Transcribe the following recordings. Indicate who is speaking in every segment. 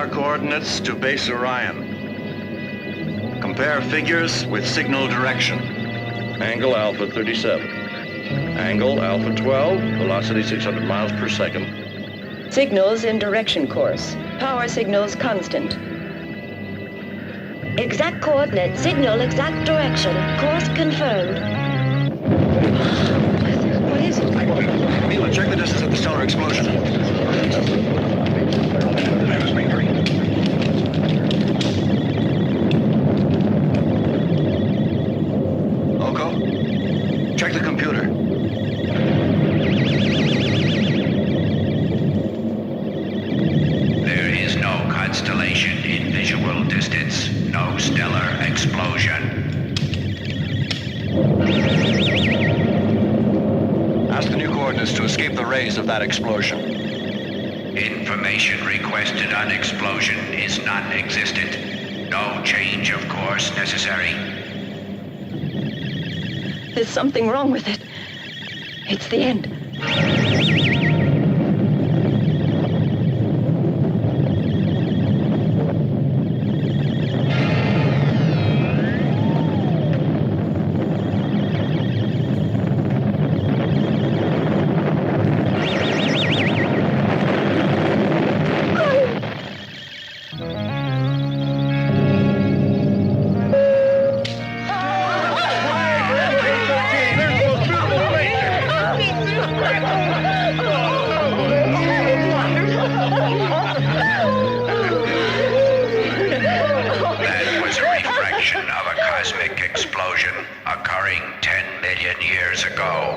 Speaker 1: star coordinates to base Orion. Compare figures with signal direction.
Speaker 2: Angle alpha 37. Angle alpha 12, velocity 600 miles per second.
Speaker 3: Signals in direction course. Power signals constant.
Speaker 4: Exact coordinate, signal exact direction. Course confirmed.
Speaker 3: What is it?
Speaker 1: Mila, check the distance of the stellar explosion. Oko, check the computer.
Speaker 5: There is no constellation in visual distance. No stellar explosion.
Speaker 1: Ask the new coordinates to escape the rays of that explosion.
Speaker 5: Information requested on explosion is non-existent. No change of course necessary.
Speaker 3: There's something wrong with it. It's the end.
Speaker 5: That was a reflection of a cosmic explosion occurring 10 million years ago.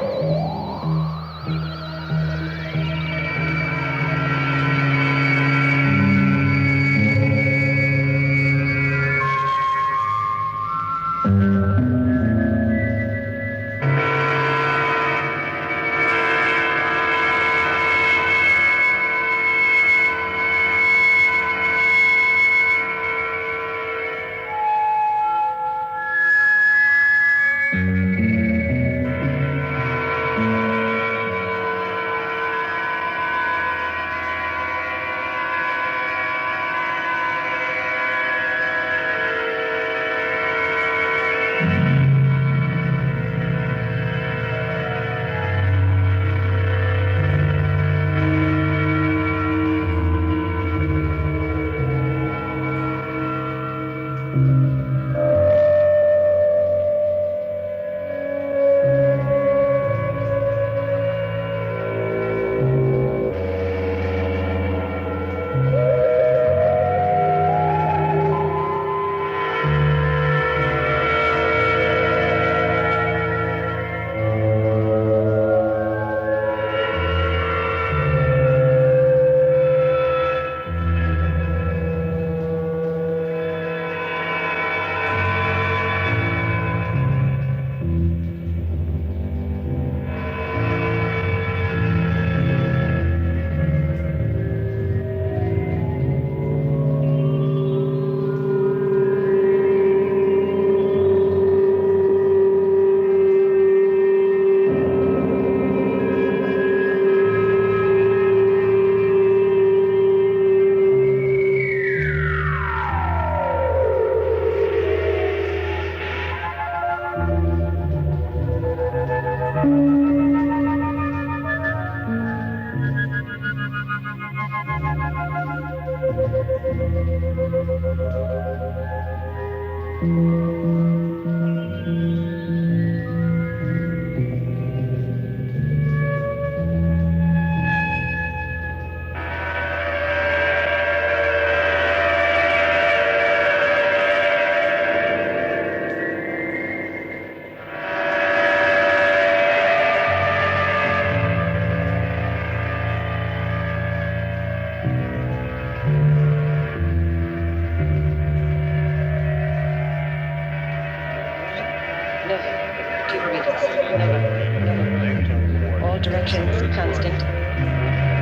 Speaker 3: All directions constant.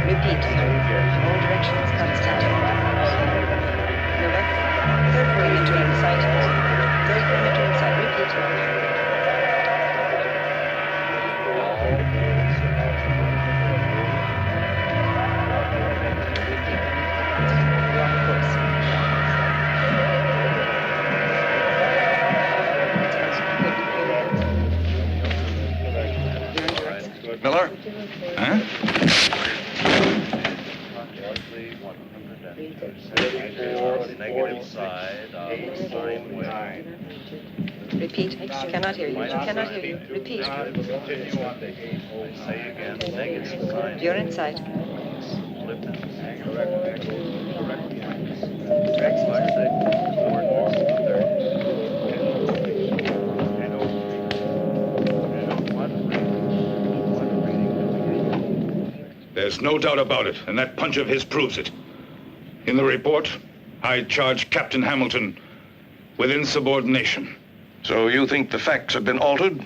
Speaker 3: Repeat. All directions constant. Nova. Third perimeter in sight. Third perimeter in sight. Repeat. Wrong course. Repeat. She cannot hear you. She cannot hear you. Repeat. You're in sight.
Speaker 6: There's no doubt about it, and that punch of his proves it. In the report, I charge Captain Hamilton with insubordination.
Speaker 5: So you think the facts have been altered?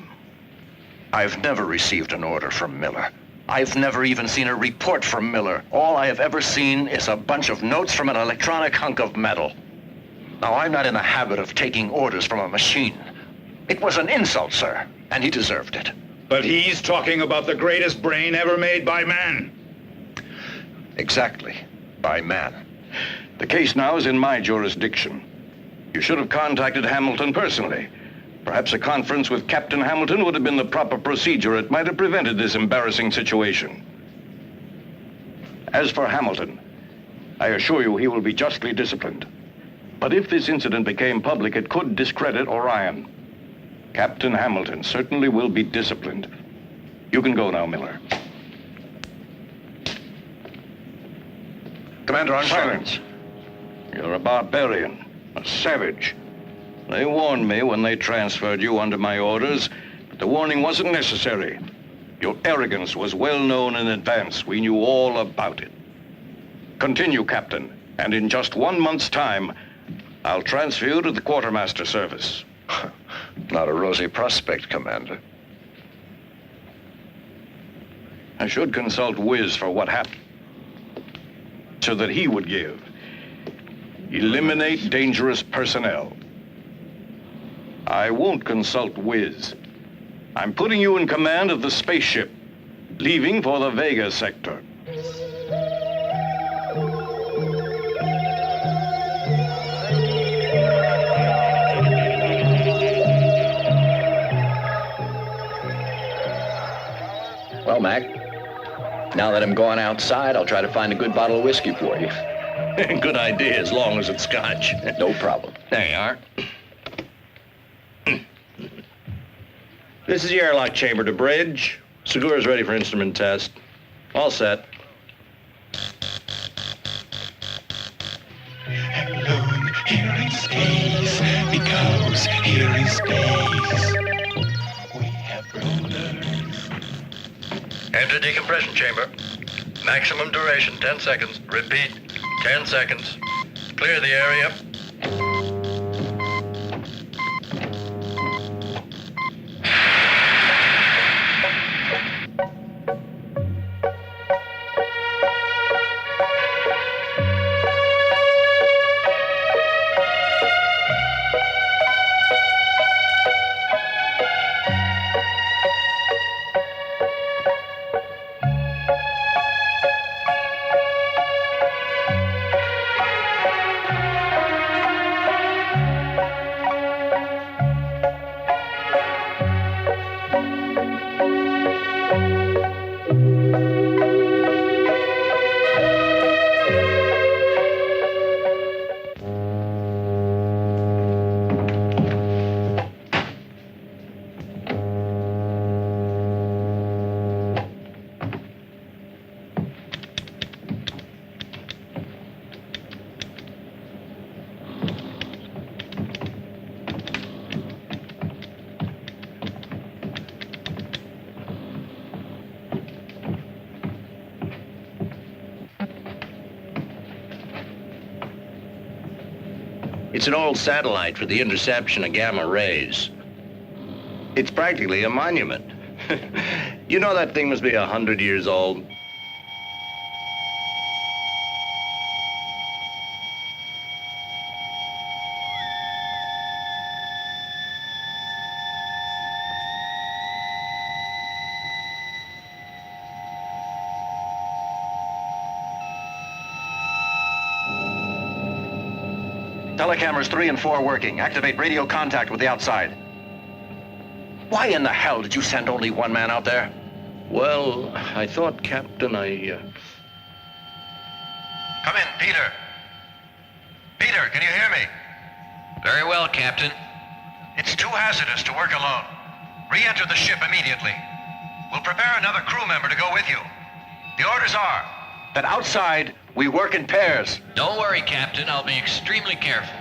Speaker 1: I've never received an order from Miller. I've never even seen a report from Miller. All I have ever seen is a bunch of notes from an electronic hunk of metal. Now, I'm not in the habit of taking orders from a machine. It was an insult, sir, and he deserved it.
Speaker 6: But he's talking about the greatest brain ever made by man.
Speaker 1: Exactly. By man.
Speaker 5: The case now is in my jurisdiction. You should have contacted Hamilton personally. Perhaps a conference with Captain Hamilton would have been the proper procedure. It might have prevented this embarrassing situation. As for Hamilton, I assure you he will be justly disciplined. But if this incident became public, it could discredit Orion. Captain Hamilton certainly will be disciplined. You can go now, Miller.
Speaker 1: Commander Armstrong.
Speaker 5: Silence. You're a barbarian, a savage. They warned me when they transferred you under my orders, but the warning wasn't necessary. Your arrogance was well known in advance. We knew all about it. Continue, Captain, and in just 1 month's time, I'll transfer you to the quartermaster service.
Speaker 1: Not a rosy prospect, Commander.
Speaker 5: I should consult Wiz for what happened, so that he would give. Eliminate dangerous personnel. I won't consult Wiz. I'm putting you in command of the spaceship, leaving for the Vega sector.
Speaker 7: Well, Mac, now that I'm going outside, I'll try to find a good bottle of whiskey for you.
Speaker 2: Good idea, as long as it's scotch.
Speaker 7: No problem.
Speaker 2: There you are. This is the airlock chamber to bridge. Segura's ready for instrument test. All set.
Speaker 8: Alone here in space, because here in space we have rulers.
Speaker 2: Enter decompression chamber. Maximum duration, 10 seconds. Repeat, 10 seconds. Clear the area. It's an old satellite for the interception of gamma rays. It's practically a monument. You know that thing must be 100 years old.
Speaker 1: Telecameras 3 and 4 working. Activate radio contact with the outside. Why in the hell did you send only one man out there?
Speaker 2: Well, I thought, Captain,
Speaker 1: Come in, Peter. Peter, can you hear me?
Speaker 7: Very well, Captain.
Speaker 1: It's too hazardous to work alone. Re-enter the ship immediately. We'll prepare another crew member to go with you. The orders are that outside, we work in pairs.
Speaker 7: Don't worry, Captain. I'll be extremely careful.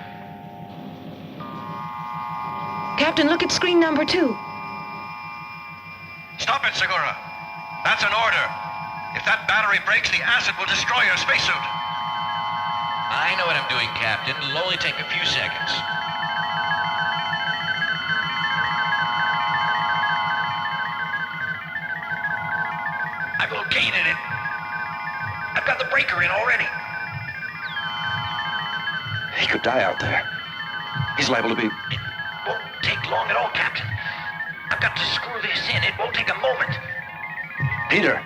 Speaker 3: Captain, look at screen number 2.
Speaker 1: Stop it, Segura. That's an order. If that battery breaks, the acid will destroy your spacesuit.
Speaker 7: I know what I'm doing, Captain. It'll only take a few seconds.
Speaker 1: I've located it. I've got the breaker in already. He could die out there. He's liable to be... It won't take long at all, Captain. I've got to screw this in. It won't take a moment. Peter.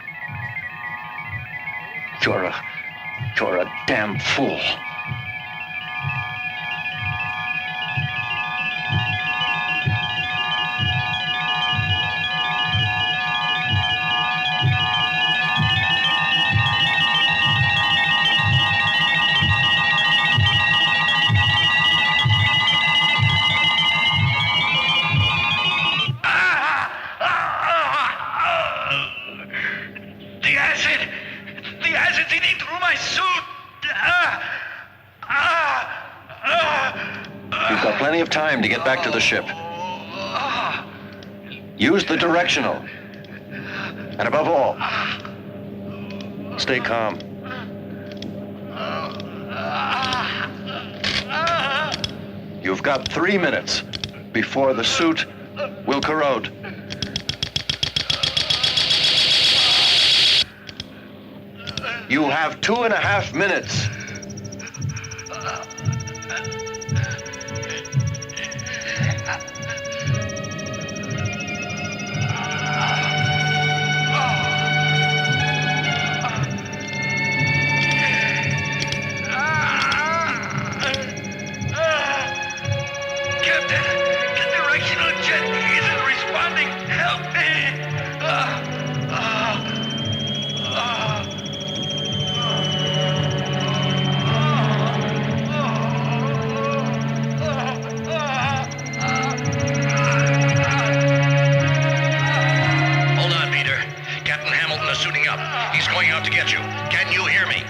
Speaker 1: You're a damn fool. The acid's eating through my suit. You've got plenty of time to get back to the ship. Use the directional. And above all, stay calm. You've got 3 minutes before the suit will corrode. You have 2.5 minutes. Captain, the directional jet isn't responding. Help me! Hold on, Peter. Captain Hamilton is suiting up. He's going out to get you. Can you hear me?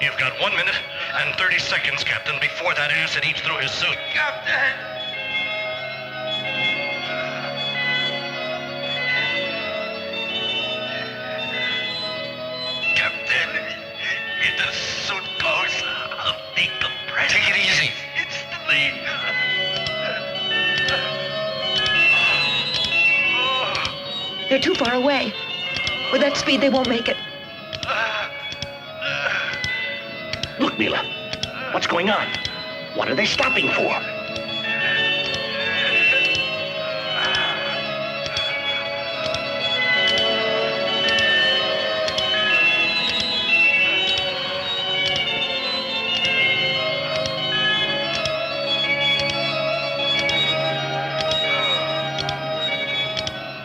Speaker 1: You've got 1 minute and 30 seconds, Captain, before that acid eats through his suit. Captain! Captain, if the suit goes, I'll decompress. Take it easy. Instantly.
Speaker 3: They're too far away. With that speed, they won't make it.
Speaker 1: Look, Mila. What's going on? What are they stopping for?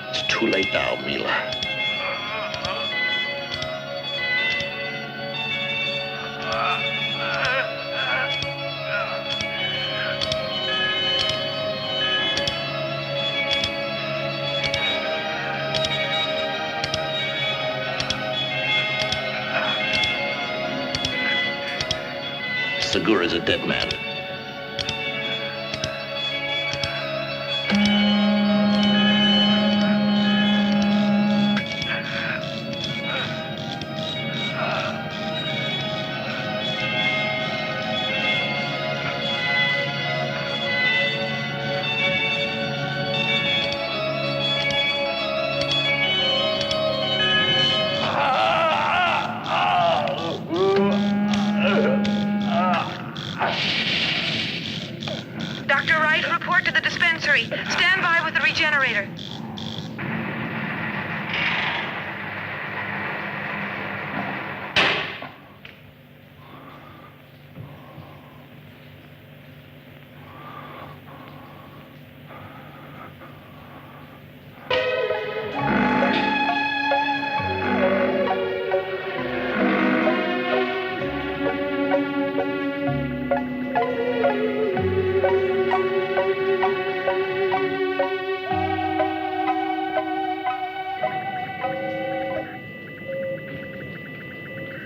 Speaker 1: It's too late now, Mila. Segura's a dead man.
Speaker 3: Dr. Wright, report to the dispensary. Stand by with the generator.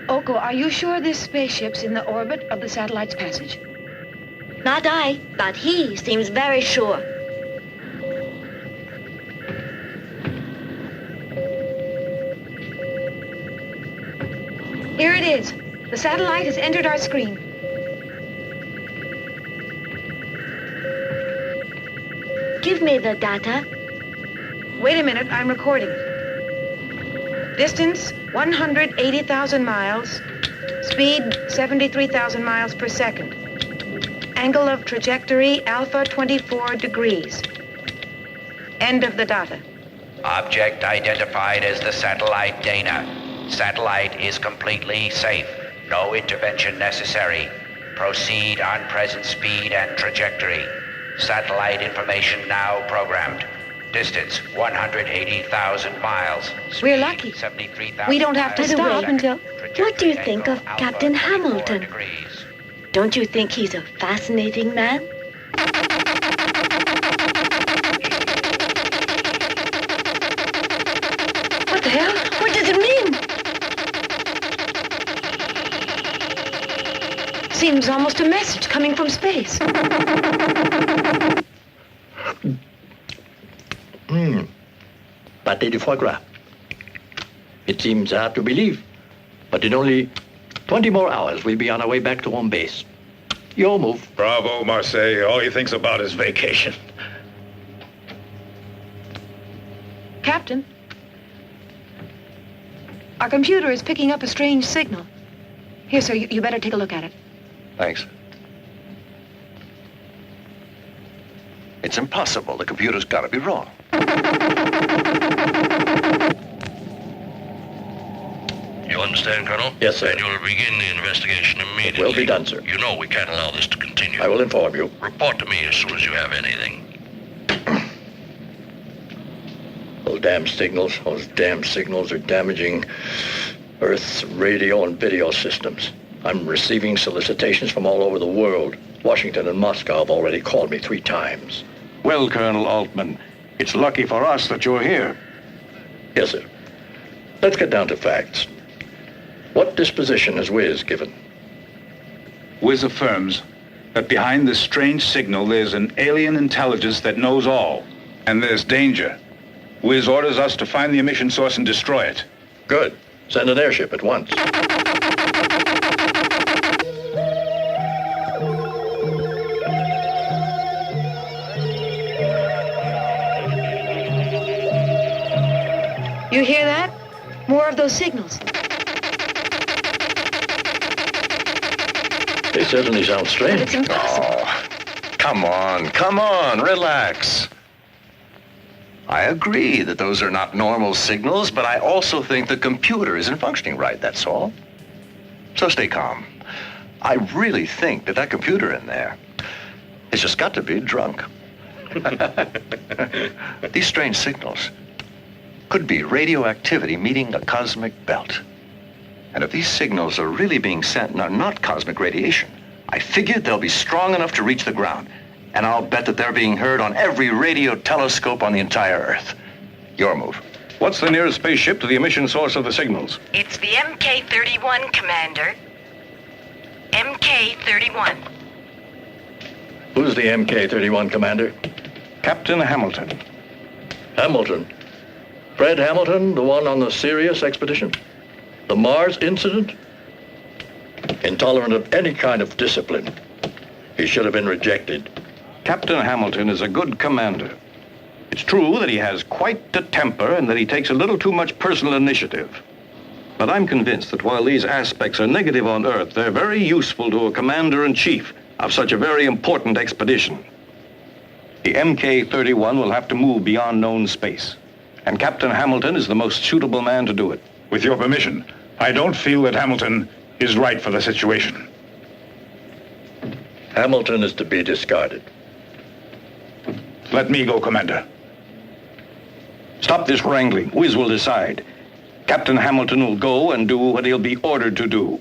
Speaker 9: Oko, are you sure this spaceship's in the orbit of the satellite's passage?
Speaker 4: Not I, but he seems very sure.
Speaker 9: Here it is. The satellite has entered our screen.
Speaker 4: Give me the data.
Speaker 9: Wait a minute, I'm recording. Distance, 180,000 miles. Speed, 73,000 miles per second. Angle of trajectory, alpha 24 degrees. End of the data.
Speaker 10: Object identified as the satellite Dana. Satellite is completely safe. No intervention necessary. Proceed on present speed and trajectory. Satellite information now programmed. Distance 180,000 miles. Speed,
Speaker 9: We're lucky.
Speaker 10: 73,000
Speaker 9: We don't have to
Speaker 10: miles
Speaker 4: By the
Speaker 10: per
Speaker 4: way,
Speaker 9: stop
Speaker 10: second.
Speaker 9: until...
Speaker 4: What do you
Speaker 10: Trajectory
Speaker 4: think of
Speaker 10: angle,
Speaker 4: Captain
Speaker 10: alpha 24
Speaker 4: Hamilton?
Speaker 10: degrees.
Speaker 4: Don't you think he's a fascinating man?
Speaker 9: What the hell? What does it mean? Seems almost a message coming from space.
Speaker 11: Pâté de foie gras. It seems hard to believe, but in only 20 more hours, we'll be on our way back to home base. Your move.
Speaker 6: Bravo, Marseille. All he thinks about is vacation.
Speaker 9: Captain, our computer is picking up a strange signal. Here, sir, you better take a look at it.
Speaker 1: Thanks. It's impossible. The computer's got to be wrong.
Speaker 2: You understand, Colonel?
Speaker 11: Yes, sir.
Speaker 2: And you'll begin the investigation immediately.
Speaker 11: It will be done, sir.
Speaker 2: You know we can't allow this to continue.
Speaker 11: I will inform you.
Speaker 2: Report to me as soon as you have anything.
Speaker 11: Those damn signals are damaging Earth's radio and video systems. I'm receiving solicitations from all over the world. Washington and Moscow have already called me 3 times.
Speaker 5: Well, Colonel Altman, it's lucky for us that you're here.
Speaker 11: Yes, sir. Let's get down to facts. What disposition has Wiz given?
Speaker 6: Wiz affirms that behind this strange signal there's an alien intelligence that knows all, and there's danger. Wiz orders us to find the emission source and destroy it.
Speaker 11: Good. Send an airship at once.
Speaker 9: You hear that? More of those signals.
Speaker 11: They certainly sound
Speaker 9: But
Speaker 11: strange.
Speaker 9: it's impossible.
Speaker 1: Oh, come on, relax. I agree that those are not normal signals, but I also think the computer isn't functioning right, that's all. So stay calm. I really think that computer in there has just got to be drunk. These strange signals could be radioactivity meeting a cosmic belt. And if these signals are really being sent and are not cosmic radiation, I figured they'll be strong enough to reach the ground. And I'll bet that they're being heard on every radio telescope on the entire Earth. Your move.
Speaker 5: What's the nearest spaceship to the emission source of the signals?
Speaker 3: It's the MK-31, Commander. MK-31.
Speaker 11: Who's the MK-31 commander?
Speaker 5: Captain Hamilton.
Speaker 11: Hamilton. Fred Hamilton, the one on the Sirius expedition? The Mars incident? Intolerant of any kind of discipline. He should have been rejected.
Speaker 5: Captain Hamilton is a good commander. It's true that he has quite the temper and that he takes a little too much personal initiative. But I'm convinced that while these aspects are negative on Earth, they're very useful to a commander-in-chief of such a very important expedition. The MK-31 will have to move beyond known space. And Captain Hamilton is the most suitable man to do it.
Speaker 6: With your permission, I don't feel that Hamilton is right for the situation.
Speaker 11: Hamilton is to be discarded.
Speaker 6: Let me go, Commander.
Speaker 5: Stop this wrangling. Wiz will decide. Captain Hamilton will go and do what he'll be ordered to do.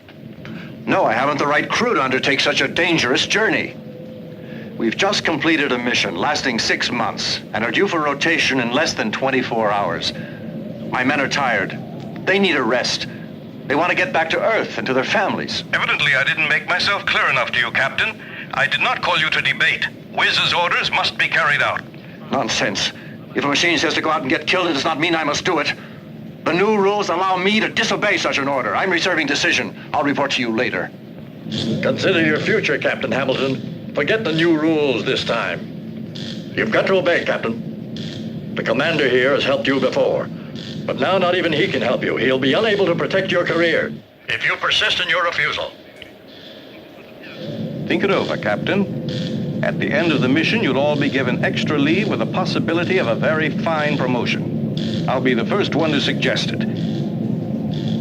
Speaker 1: No, I haven't the right crew to undertake such a dangerous journey. We've just completed a mission lasting 6 months and are due for rotation in less than 24 hours. My men are tired. They need a rest. They want to get back to Earth and to their families.
Speaker 5: Evidently, I didn't make myself clear enough to you, Captain. I did not call you to debate. Wiz's orders must be carried out.
Speaker 1: Nonsense. If a machine says to go out and get killed, it does not mean I must do it. The new rules allow me to disobey such an order. I'm reserving decision. I'll report to you later.
Speaker 11: Consider your future, Captain Hamilton. Forget the new rules this time. You've got to obey, Captain. The commander here has helped you before. But now not even he can help you. He'll be unable to protect your career if you persist in your refusal.
Speaker 5: Think it over, Captain. At the end of the mission, you'll all be given extra leave with the possibility of a very fine promotion. I'll be the first one to suggest it.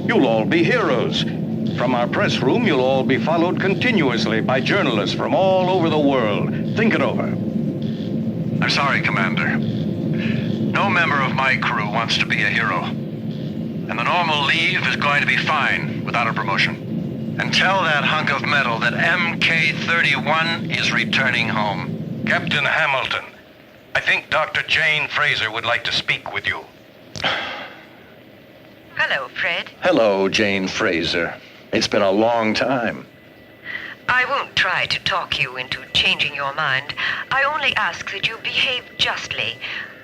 Speaker 5: You'll all be heroes. From our press room, you'll all be followed continuously by journalists from all over the world. Think it over.
Speaker 1: I'm sorry, Commander. No member of my crew wants to be a hero. And the normal leave is going to be fine without a promotion. And tell that hunk of metal that MK-31 is returning home.
Speaker 5: Captain Hamilton, I think Dr. Jane Fraser would like to speak with you.
Speaker 9: Hello, Fred.
Speaker 1: Hello, Jane Fraser. It's been a long time.
Speaker 9: I won't try to talk you into changing your mind. I only ask that you behave justly.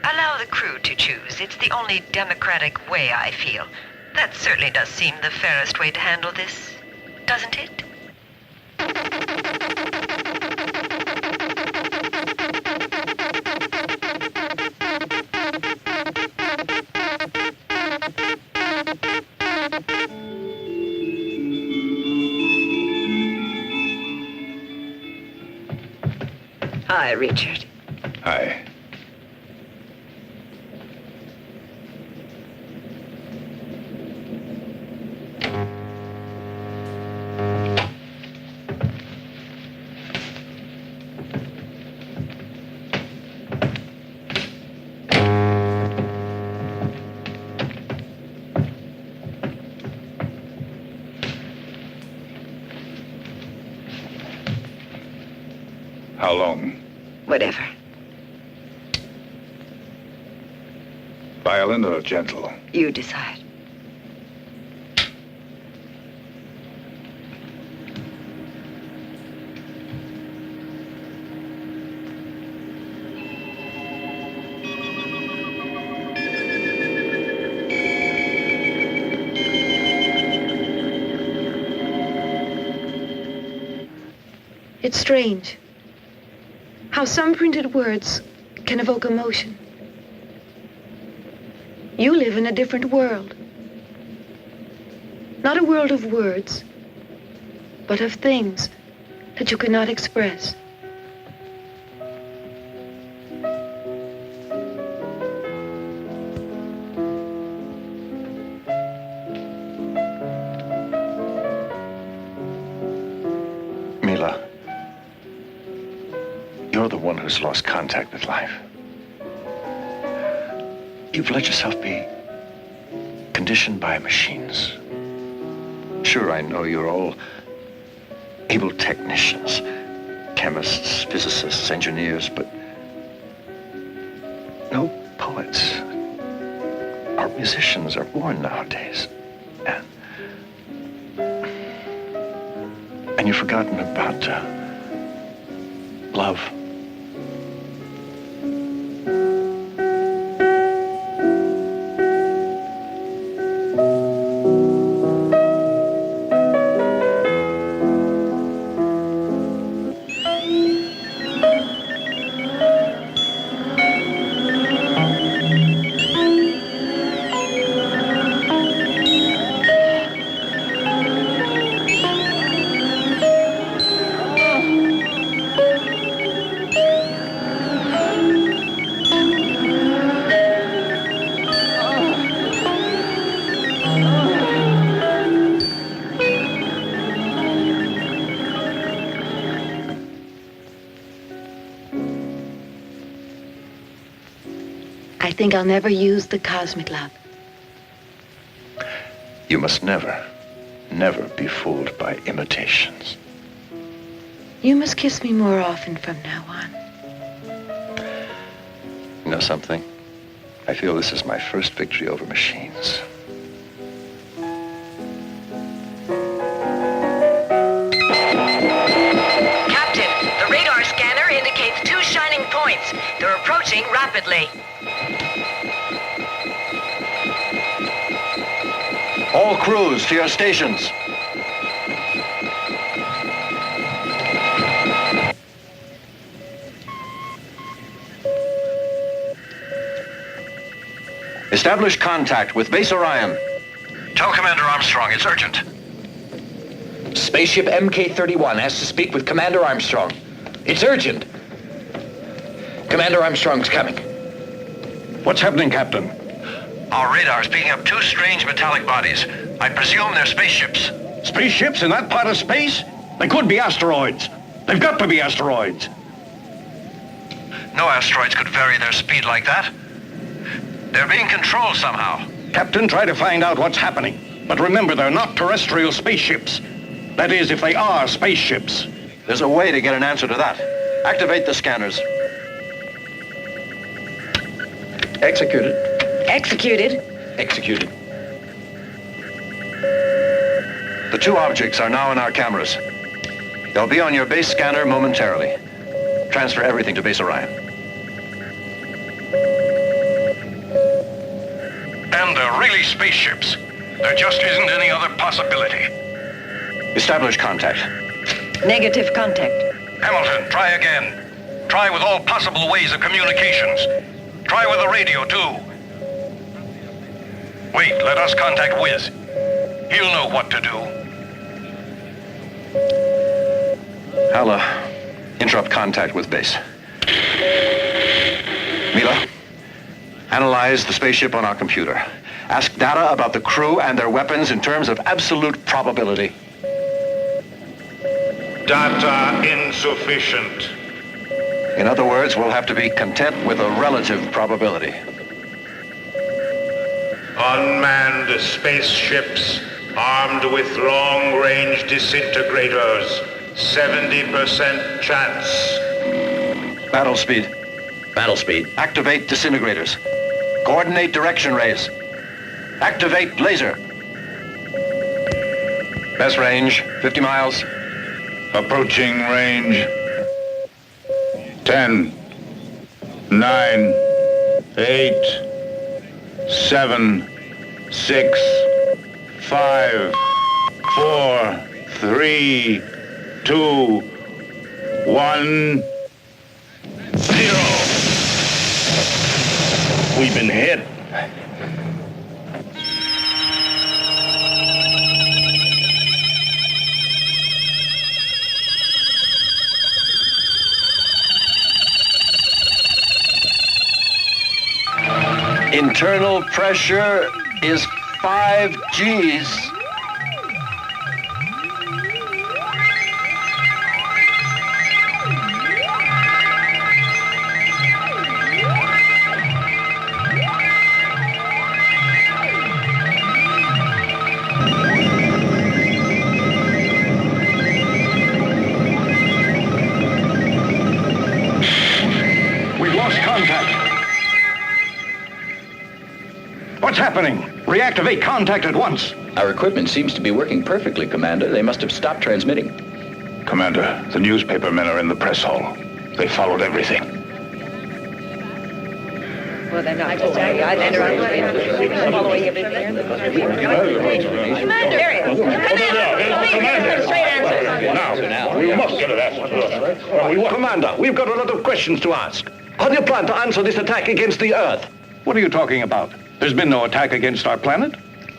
Speaker 9: Allow the crew to choose. It's the only democratic way, I feel. That certainly does seem the fairest way to handle this, doesn't it? Hi, Richard.
Speaker 6: Hi. How long?
Speaker 9: Whatever.
Speaker 6: Violent or gentle?
Speaker 9: You decide. It's strange how some printed words can evoke emotion. You live in a different world. Not a world of words, but of things that you cannot express.
Speaker 1: Mila, you're the one who's lost contact with life. You've let yourself be conditioned by machines. Sure, I know you're all able technicians, chemists, physicists, engineers, but no poets or musicians are born nowadays. And you've forgotten about love.
Speaker 9: I think I'll never use the cosmic love.
Speaker 1: You must never, never be fooled by imitations.
Speaker 9: You must kiss me more often from now on.
Speaker 1: You know something? I feel this is my first victory over machines.
Speaker 12: Captain, the radar scanner indicates 2 shining points. They're approaching rapidly.
Speaker 1: All crews to your stations. Establish contact with Base Orion.
Speaker 5: Tell Commander Armstrong it's urgent.
Speaker 7: Spaceship MK-31 has to speak with Commander Armstrong. It's urgent. Commander Armstrong's coming.
Speaker 5: What's happening, Captain?
Speaker 1: Our radar's picking up 2 strange metallic bodies. I presume they're spaceships.
Speaker 5: Spaceships in that part of space? They could be asteroids. They've got to be asteroids.
Speaker 1: No asteroids could vary their speed like that. They're being controlled somehow.
Speaker 5: Captain, try to find out what's happening. But remember, they're not terrestrial spaceships. That is, if they are spaceships.
Speaker 1: There's a way to get an answer to that. Activate the scanners.
Speaker 11: Executed.
Speaker 3: Executed.
Speaker 7: Executed.
Speaker 1: The 2 objects are now in our cameras. They'll be on your base scanner momentarily. Transfer everything to Base Orion.
Speaker 5: And they're really spaceships. There just isn't any other possibility.
Speaker 1: Establish contact.
Speaker 3: Negative contact.
Speaker 5: Hamilton, try again. Try with all possible ways of communications. Try with the radio, too. Wait, let us contact Wiz. He'll know what to do.
Speaker 1: I'll, interrupt contact with base. Mila, analyze the spaceship on our computer. Ask data about the crew and their weapons in terms of absolute probability.
Speaker 6: Data insufficient.
Speaker 1: In other words, we'll have to be content with a relative probability.
Speaker 6: Unmanned spaceships armed with long-range disintegrators. 70% chance.
Speaker 1: Battle speed.
Speaker 7: Battle speed.
Speaker 1: Activate disintegrators. Coordinate direction rays. Activate laser. Best range, 50 miles.
Speaker 6: Approaching range. 10, 9, 8, 7, 6, 5, 4, 3, 2, 1, 0. We've been hit.
Speaker 1: Internal pressure is 5 Gs.
Speaker 5: We've lost contact. What's happening? Reactivate contact at once.
Speaker 7: Our equipment seems to be working perfectly, Commander. They must have stopped transmitting.
Speaker 6: Commander, the newspaper men are in the press hall. They followed everything.
Speaker 3: Well, they're not. Following everything. Commander! Commander! Straight answer.
Speaker 5: Now, we must get an answer. Commander, we've got a lot of questions to ask. How do you plan to answer this attack against the Earth? What are you talking about? There's been no attack against our planet.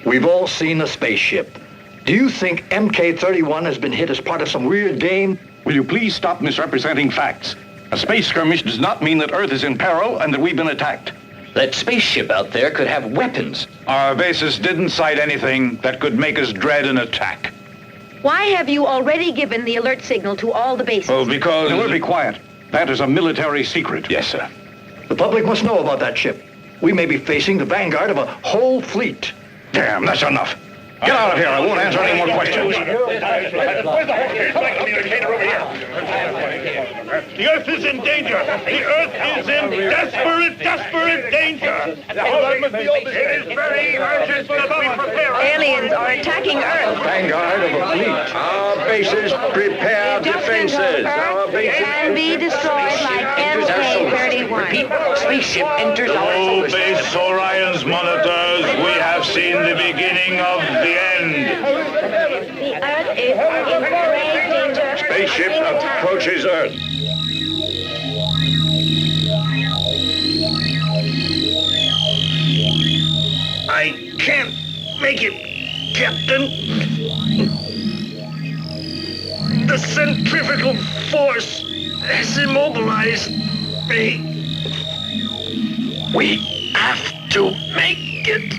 Speaker 11: We've all seen a spaceship. Do you think MK-31 has been hit as part of some weird game?
Speaker 5: Will you please stop misrepresenting facts? A space skirmish does not mean that Earth is in peril and that we've been attacked.
Speaker 7: That spaceship out there could have weapons.
Speaker 6: Our bases didn't cite anything that could make us dread an attack.
Speaker 9: Why have you already given the alert signal to all the bases?
Speaker 6: Well, because...
Speaker 5: Now, we'll be quiet. That is a military secret.
Speaker 6: Yes, sir.
Speaker 11: The public must know about that ship. We may be facing the vanguard of a whole fleet.
Speaker 5: Damn, that's enough. Get out of here. I won't answer any more questions.
Speaker 13: The Earth is in danger. The Earth is in desperate danger. It is very urgent that we prepare.
Speaker 3: Aliens are attacking Earth.
Speaker 11: Vanguard of a fleet.
Speaker 2: Our bases prepare defenses. Our bases
Speaker 9: Can be destroyed like MK-31.
Speaker 7: Repeat, spaceship enters our solar system.
Speaker 13: Base Orion's monitors, we have seen the beginning of the end.
Speaker 4: The Earth is in grave danger.
Speaker 2: spaceship approaches Earth.
Speaker 13: I can't make it, Captain. The centrifugal force has immobilized me. We have to make it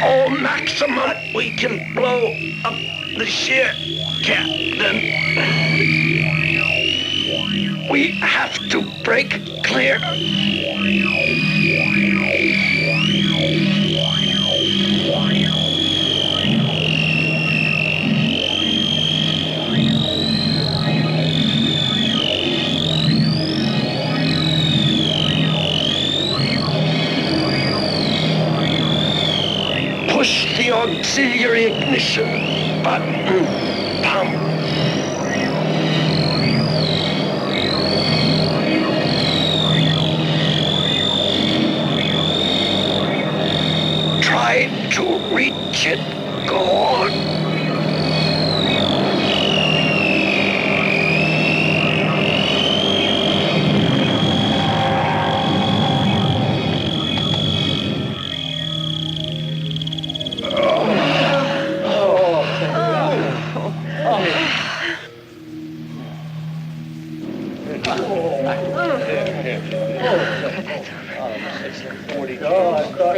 Speaker 13: all maximum we can blow up the ship, Captain. We have to break clear. Push the auxiliary ignition button. Pump. Try to reach it. Go on.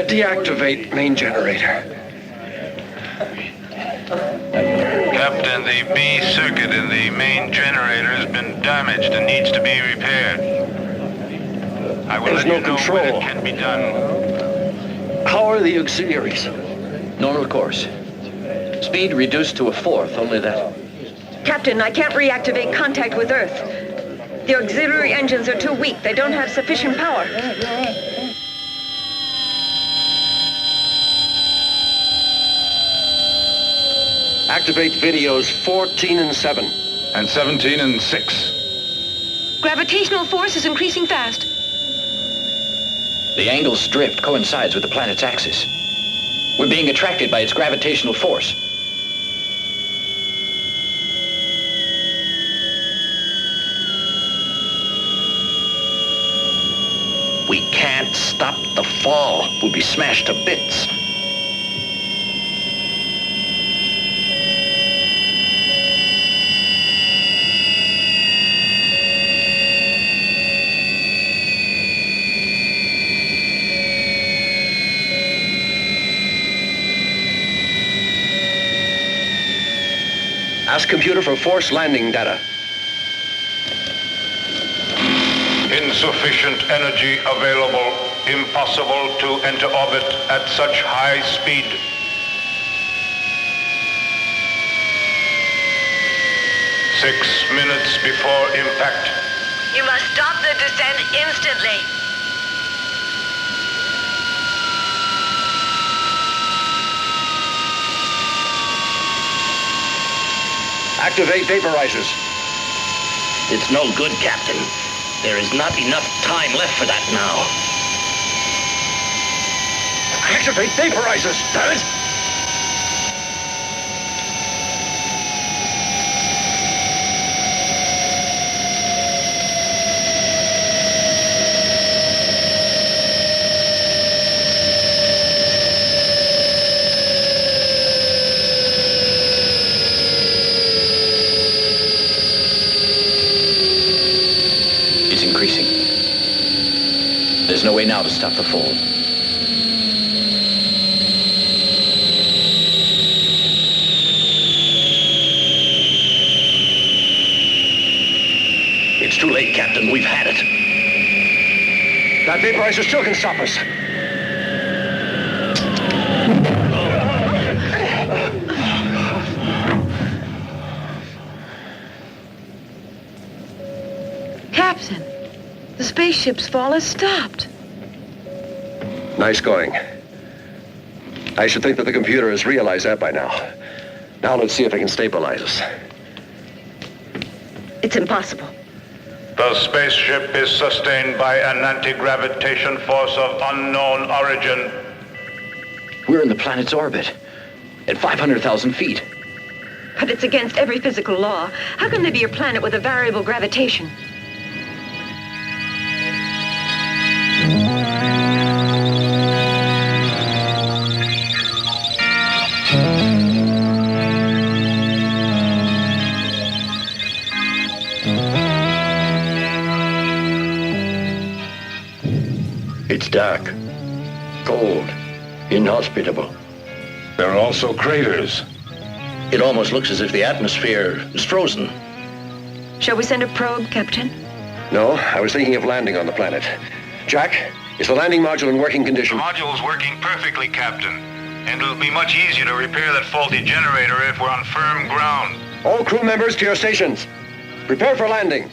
Speaker 13: Deactivate main generator.
Speaker 14: Captain, the B circuit in the main generator has been damaged and needs to be repaired. I will let you know when it can be done.
Speaker 11: How are the auxiliaries?
Speaker 7: Normal course. Speed reduced to a fourth, only that.
Speaker 3: Captain, I can't reactivate contact with Earth. The auxiliary engines are too weak. They don't have sufficient power.
Speaker 2: Activate videos 14 and 7.
Speaker 6: And 17 and 6.
Speaker 9: Gravitational force is increasing fast.
Speaker 7: The angle's drift coincides with the planet's axis. We're being attracted by its gravitational force.
Speaker 2: We can't stop the fall. We'll be smashed to bits. Ask computer for force landing data.
Speaker 14: Insufficient energy available. Impossible to enter orbit at such high speed. Six minutes before impact.
Speaker 12: You must stop the descent instantly.
Speaker 2: Activate vaporizers. It's no good, Captain. There is not enough time left for that now. Activate vaporizers, damn it!
Speaker 7: It's increasing. There's no way now to stop the fall.
Speaker 2: It's too late, Captain. We've had it.
Speaker 1: That vaporizer still can stop us.
Speaker 9: Captain, the spaceship's fall has stopped.
Speaker 1: Nice going. I should think that the computer has realized that by now. Now let's see if it can stabilize us.
Speaker 3: It's impossible.
Speaker 14: The spaceship is sustained by an anti-gravitation force of unknown origin.
Speaker 7: We're in the planet's orbit, at 500,000 feet.
Speaker 3: But it's against every physical law. How can there be a planet with a variable gravitation?
Speaker 11: It's dark, cold, inhospitable.
Speaker 6: There are also craters.
Speaker 11: It almost looks as if the atmosphere is frozen.
Speaker 3: Shall we send a probe, Captain?
Speaker 1: No, I was thinking of landing on the planet. Jack, is the landing module in working condition?
Speaker 14: The module's working perfectly, Captain. And it'll be much easier to repair that faulty generator if we're on firm ground.
Speaker 1: All crew members to your stations. Prepare for landing.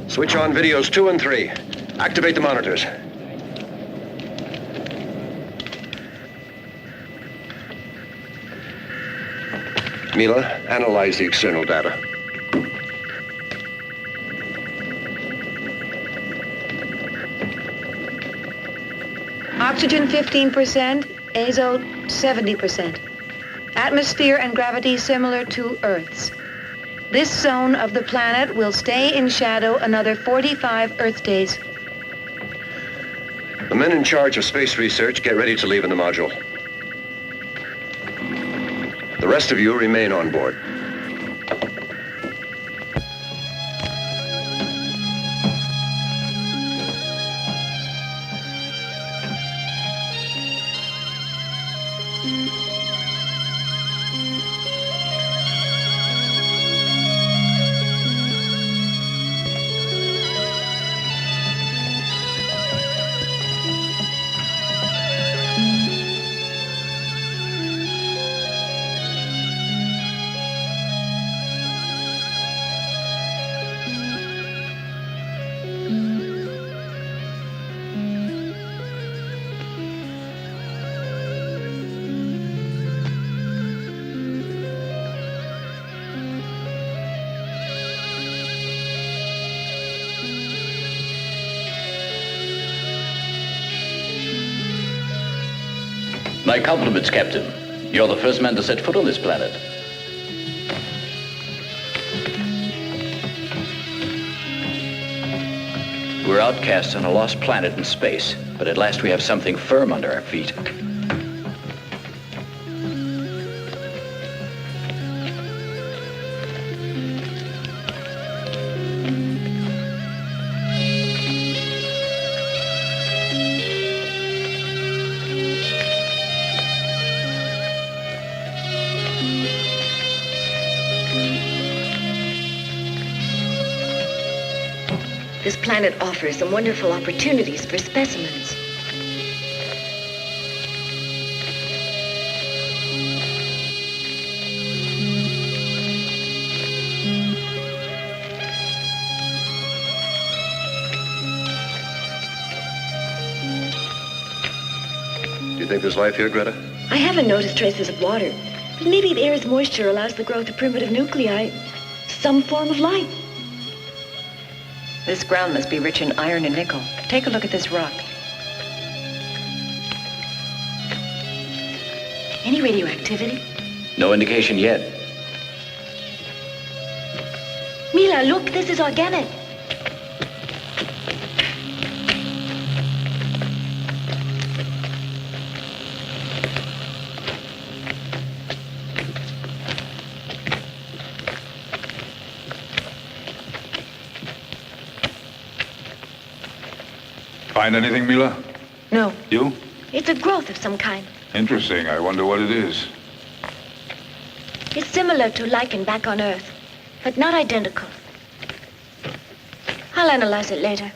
Speaker 1: Switch on videos 2 and 3. Activate the monitors. Mila, analyze the external data.
Speaker 9: Oxygen 15%, azote 70%. Atmosphere and gravity similar to Earth's. This zone of the planet will stay in shadow another 45 Earth days.
Speaker 1: The men in charge of space research get ready to leave in the module. The rest of you remain on board.
Speaker 11: My compliments, Captain. You're the first man to set foot on this planet. We're outcasts on a lost planet in space, but at last we have something firm under our feet.
Speaker 4: This planet offers some wonderful opportunities for specimens.
Speaker 1: Do you think there's life here, Greta?
Speaker 4: I haven't noticed traces of water, but maybe the air's moisture allows the growth of primitive nuclei, some form of life.
Speaker 3: This ground must be rich in iron and nickel. Take a look at this rock.
Speaker 4: Any radioactivity?
Speaker 11: No indication yet.
Speaker 4: Mila, look, this is organic.
Speaker 6: Find anything, Mila?
Speaker 9: No.
Speaker 6: You?
Speaker 4: It's a growth of some kind.
Speaker 6: Interesting. I wonder what it is.
Speaker 4: It's similar to lichen back on Earth, but not identical. I'll analyze it later.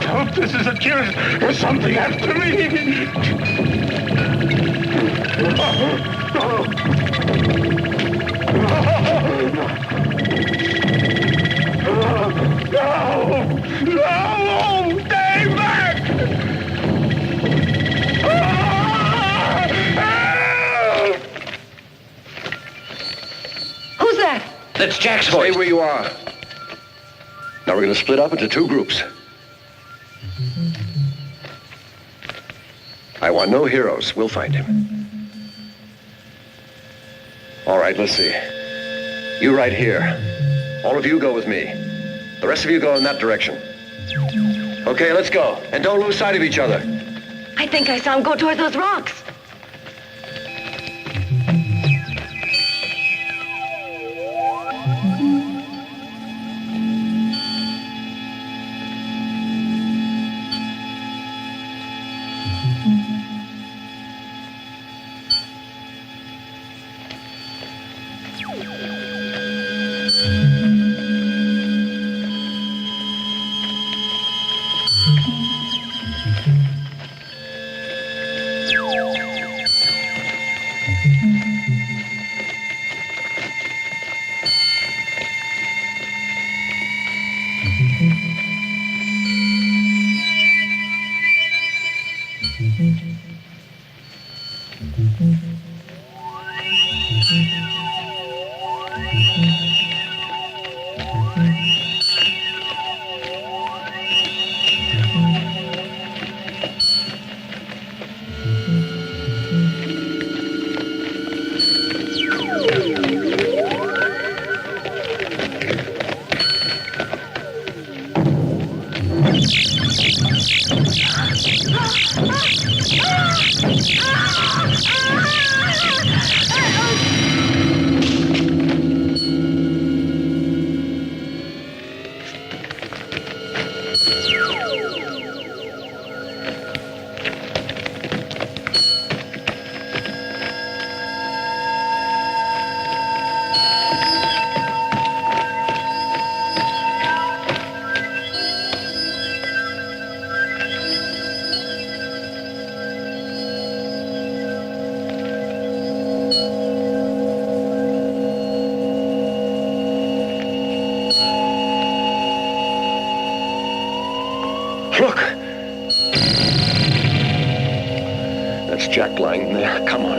Speaker 13: No, this is a curious. There's something after me. No! Stay back!
Speaker 9: Who's that?
Speaker 7: That's Jack's voice.
Speaker 2: Stay where you are.
Speaker 1: Now we're going to split up into two groups. I want no heroes. We'll find him. All right, let's see. You right here. All of you go with me. The rest of you go in that direction. Okay, let's go. And don't lose sight of each other.
Speaker 3: I think I saw him go toward those rocks.
Speaker 1: Look! That's Jack lying there. Come on.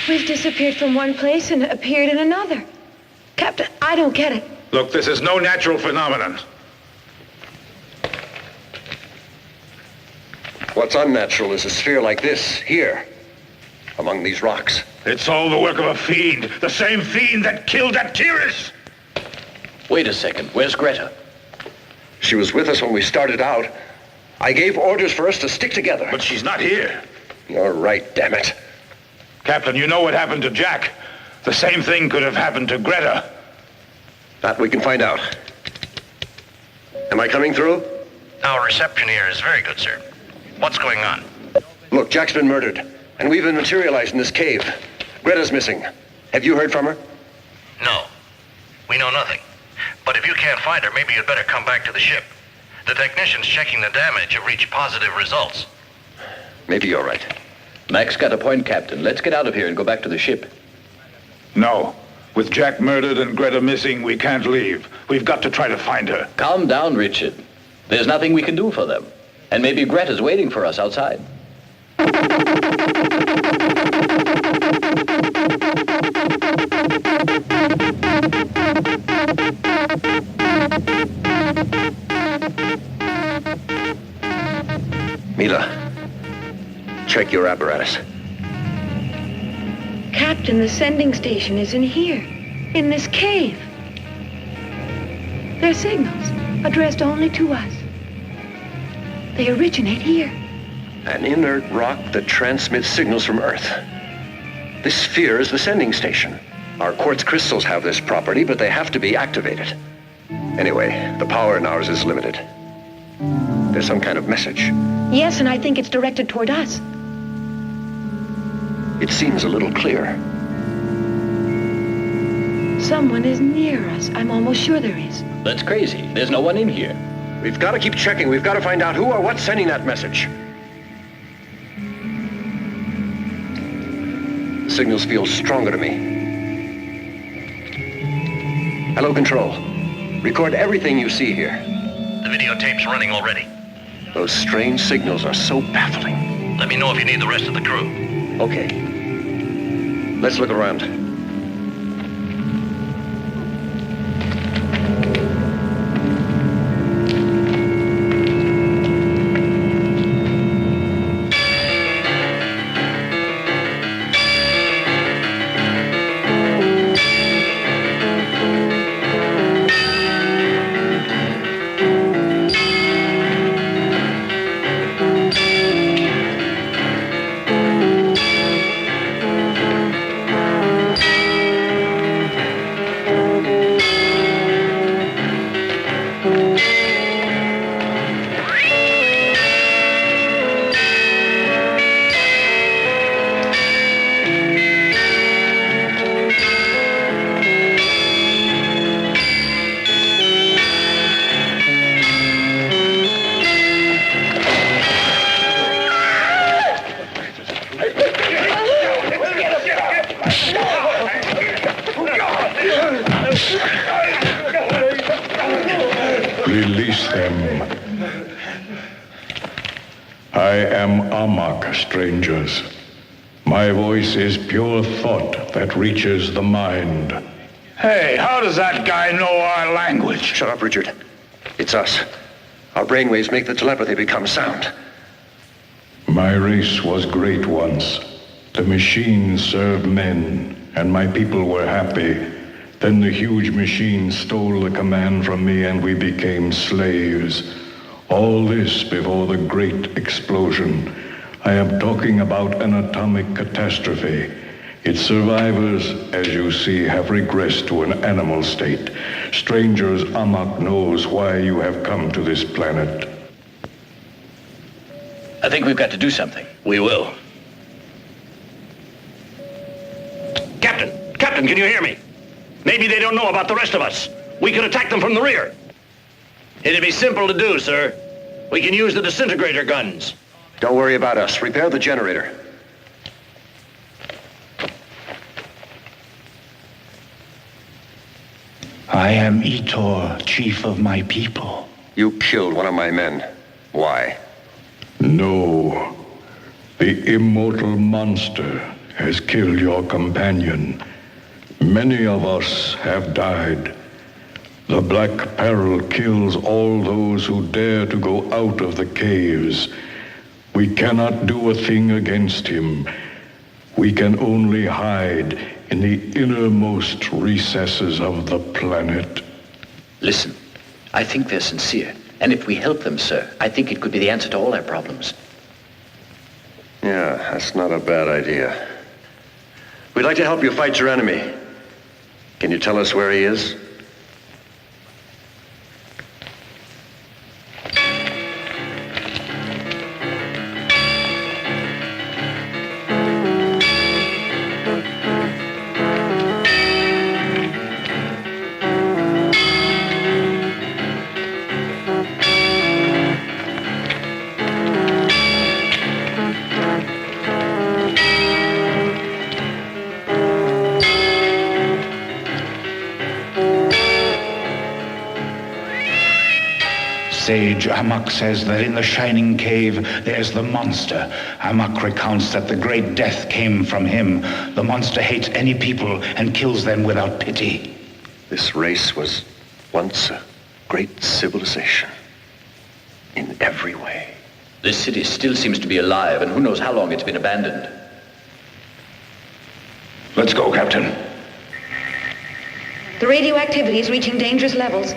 Speaker 9: We've disappeared from one place and appeared in another. Captain, I don't get it.
Speaker 6: Look, this is no natural phenomenon.
Speaker 1: What's unnatural is a sphere like this, here, among these rocks.
Speaker 6: It's all the work of a fiend. The same fiend that killed Atiris.
Speaker 11: Wait a second. Where's Greta?
Speaker 1: She was with us when we started out. I gave orders for us to stick together.
Speaker 6: But she's not here.
Speaker 1: You're right, damn it.
Speaker 6: Captain, you know what happened to Jack. The same thing could have happened to Greta.
Speaker 1: That we can find out. Am I coming through?
Speaker 2: Our reception here is very good, sir. What's going on?
Speaker 1: Look, Jack's been murdered, and we've been materialized in this cave. Greta's missing. Have you heard from her?
Speaker 2: No. We know nothing. But if you can't find her, maybe you'd better come back to the ship. The technicians checking the damage have reached positive results.
Speaker 1: Maybe you're right.
Speaker 11: Mac's got a point, Captain. Let's get out of here and go back to the ship.
Speaker 6: No. With Jack murdered and Greta missing, we can't leave. We've got to try to find her.
Speaker 11: Calm down, Richard. There's nothing we can do for them. And maybe Greta's waiting for us outside.
Speaker 1: Mila, check your apparatus.
Speaker 9: Captain, the sending station is in here, in this cave. They're signals addressed only to us. They originate here.
Speaker 1: An inert rock that transmits signals from Earth. This sphere is the sending station. Our quartz crystals have this property, but they have to be activated. Anyway, the power in ours is limited. There's some kind of message.
Speaker 9: Yes, and I think it's directed toward us.
Speaker 1: It seems a little clear.
Speaker 9: Someone is near us. I'm almost sure there is.
Speaker 11: That's crazy. There's no one in here.
Speaker 1: We've got to keep checking. We've got to find out who or what's sending that message. The signals feel stronger to me. Hello, Control. Record everything you see here.
Speaker 2: The videotape's running already.
Speaker 1: Those strange signals are so baffling.
Speaker 2: Let me know if you need the rest of the crew.
Speaker 1: Okay. Let's look around.
Speaker 15: Release them. I am Amok, strangers. My voice is pure thought that reaches the mind.
Speaker 6: Hey, how does that guy know our language?
Speaker 1: Shut up, Richard. It's us. Our brainwaves make the telepathy become sound.
Speaker 15: My race was great once. The machines served men, and my people were happy. Then the huge machine stole the command from me, and we became slaves. All this before the great explosion. I am talking about an atomic catastrophe. Its survivors, as you see, have regressed to an animal state. Strangers, Amok knows why you have come to this planet.
Speaker 7: I think we've got to do something.
Speaker 2: We will. Captain, can you hear me? Maybe they don't know about the rest of us. We could attack them from the rear. It'd be simple to do, sir. We can use the disintegrator guns.
Speaker 1: Don't worry about us. Repair the generator.
Speaker 16: I am Etor, chief of my people.
Speaker 1: You killed one of my men. Why?
Speaker 15: No. The immortal monster has killed your companion. Many of us have died. The Black Peril kills all those who dare to go out of the caves. We cannot do a thing against him. We can only hide in the innermost recesses of the planet.
Speaker 7: Listen, I think they're sincere. And if we help them, sir, I think it could be the answer to all our problems.
Speaker 1: Yeah, that's not a bad idea. We'd like to help you fight your enemy. Can you tell us where he is?
Speaker 16: Sage Amok says that in the Shining Cave, there's the monster. Amok recounts that the great death came from him. The monster hates any people and kills them without pity.
Speaker 1: This race was once a great civilization. In every way.
Speaker 7: This city still seems to be alive, and who knows how long it's been abandoned.
Speaker 6: Let's go, Captain.
Speaker 9: The radioactivity is reaching dangerous levels.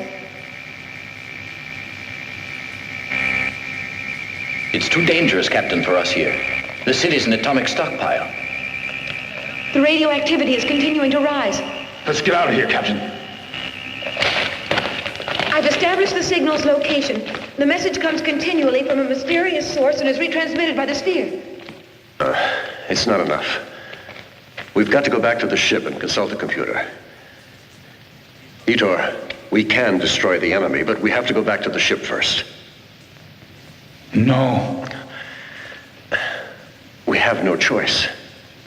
Speaker 7: It's too dangerous, Captain, for us here. The city's an atomic stockpile.
Speaker 9: The radioactivity is continuing to rise.
Speaker 6: Let's get out of here, Captain.
Speaker 9: I've established the signal's location. The message comes continually from a mysterious source and is retransmitted by the sphere.
Speaker 1: It's not enough. We've got to go back to the ship and consult the computer. Etor, we can destroy the enemy, but we have to go back to the ship first.
Speaker 16: No.
Speaker 1: We have no choice.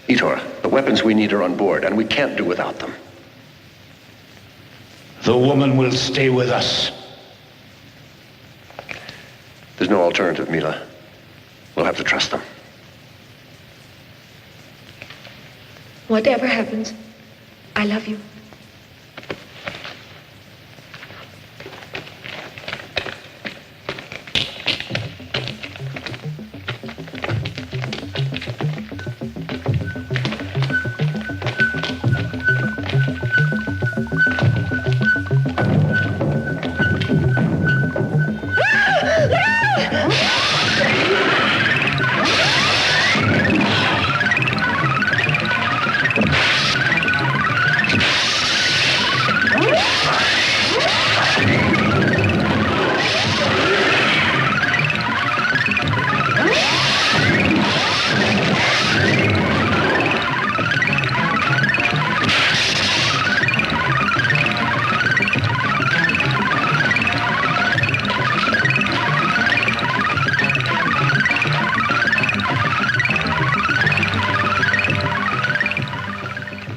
Speaker 1: Etor, the weapons we need are on board, and we can't do without them.
Speaker 16: The woman will stay with us.
Speaker 1: The There's no alternative, Mila. We'll have to trust them.
Speaker 4: Whatever happens, I love you.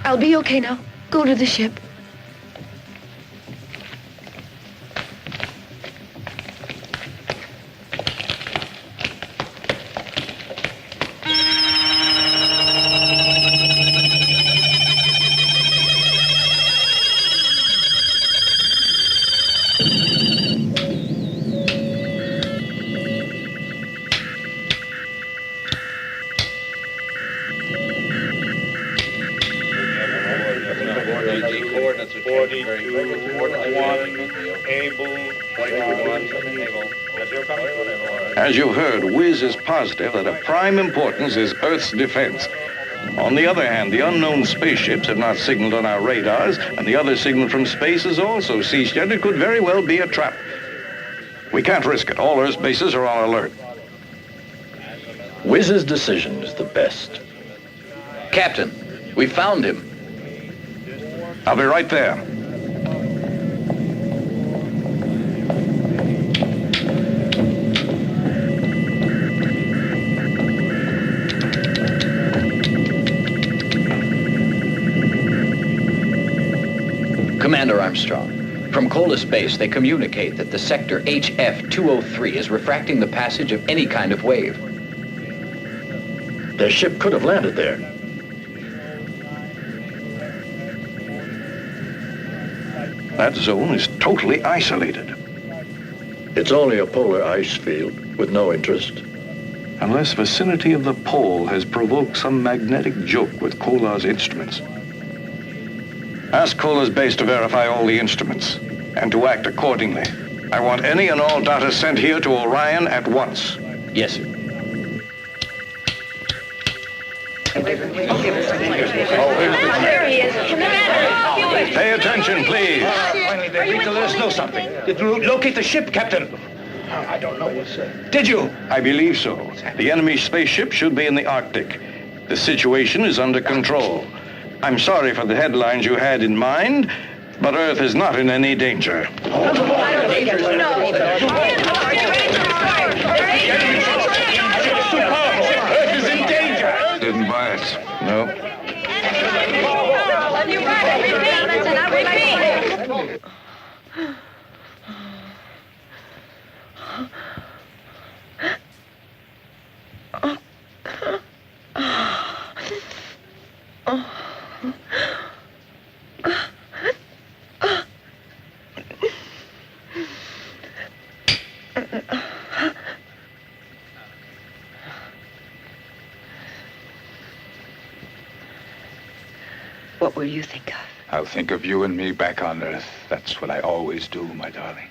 Speaker 4: I'll be okay now. Go to the ship.
Speaker 5: As you've heard, Wiz is positive that of prime importance is Earth's defense. On the other hand, the unknown spaceships have not signaled on our radars, and the other signal from space has also ceased yet. It could very well be a trap. We can't risk it. All Earth's bases are on alert.
Speaker 11: Wiz's decision is the best.
Speaker 7: Captain, we found him.
Speaker 5: I'll be right there.
Speaker 7: Commander Armstrong, from Cola Space, they communicate that the sector HF-203 is refracting the passage of any kind of wave.
Speaker 11: Their ship could have landed there.
Speaker 5: That zone is totally isolated.
Speaker 11: It's only a polar ice field with no interest.
Speaker 5: Unless vicinity of the pole has provoked some magnetic joke with Kola's instruments. Ask Kola's base to verify all the instruments and to act accordingly. I want any and all data sent here to Orion at once.
Speaker 7: Yes, sir.
Speaker 3: There he is. Commander!
Speaker 5: Pay attention, please.
Speaker 16: Finally, they agreed to let us know something. Did you locate the ship, Captain? I don't know, sir. Did you?
Speaker 5: I believe so. The enemy spaceship should be in the Arctic. The situation is under control. I'm sorry for the headlines you had in mind, but Earth is not in any danger.
Speaker 16: Earth is in danger.
Speaker 5: Didn't buy it. No.
Speaker 3: You're right. Repeat. And I repeat.
Speaker 4: What will you think of?
Speaker 6: I'll think of you and me back on Earth. That's what I always do, my darling.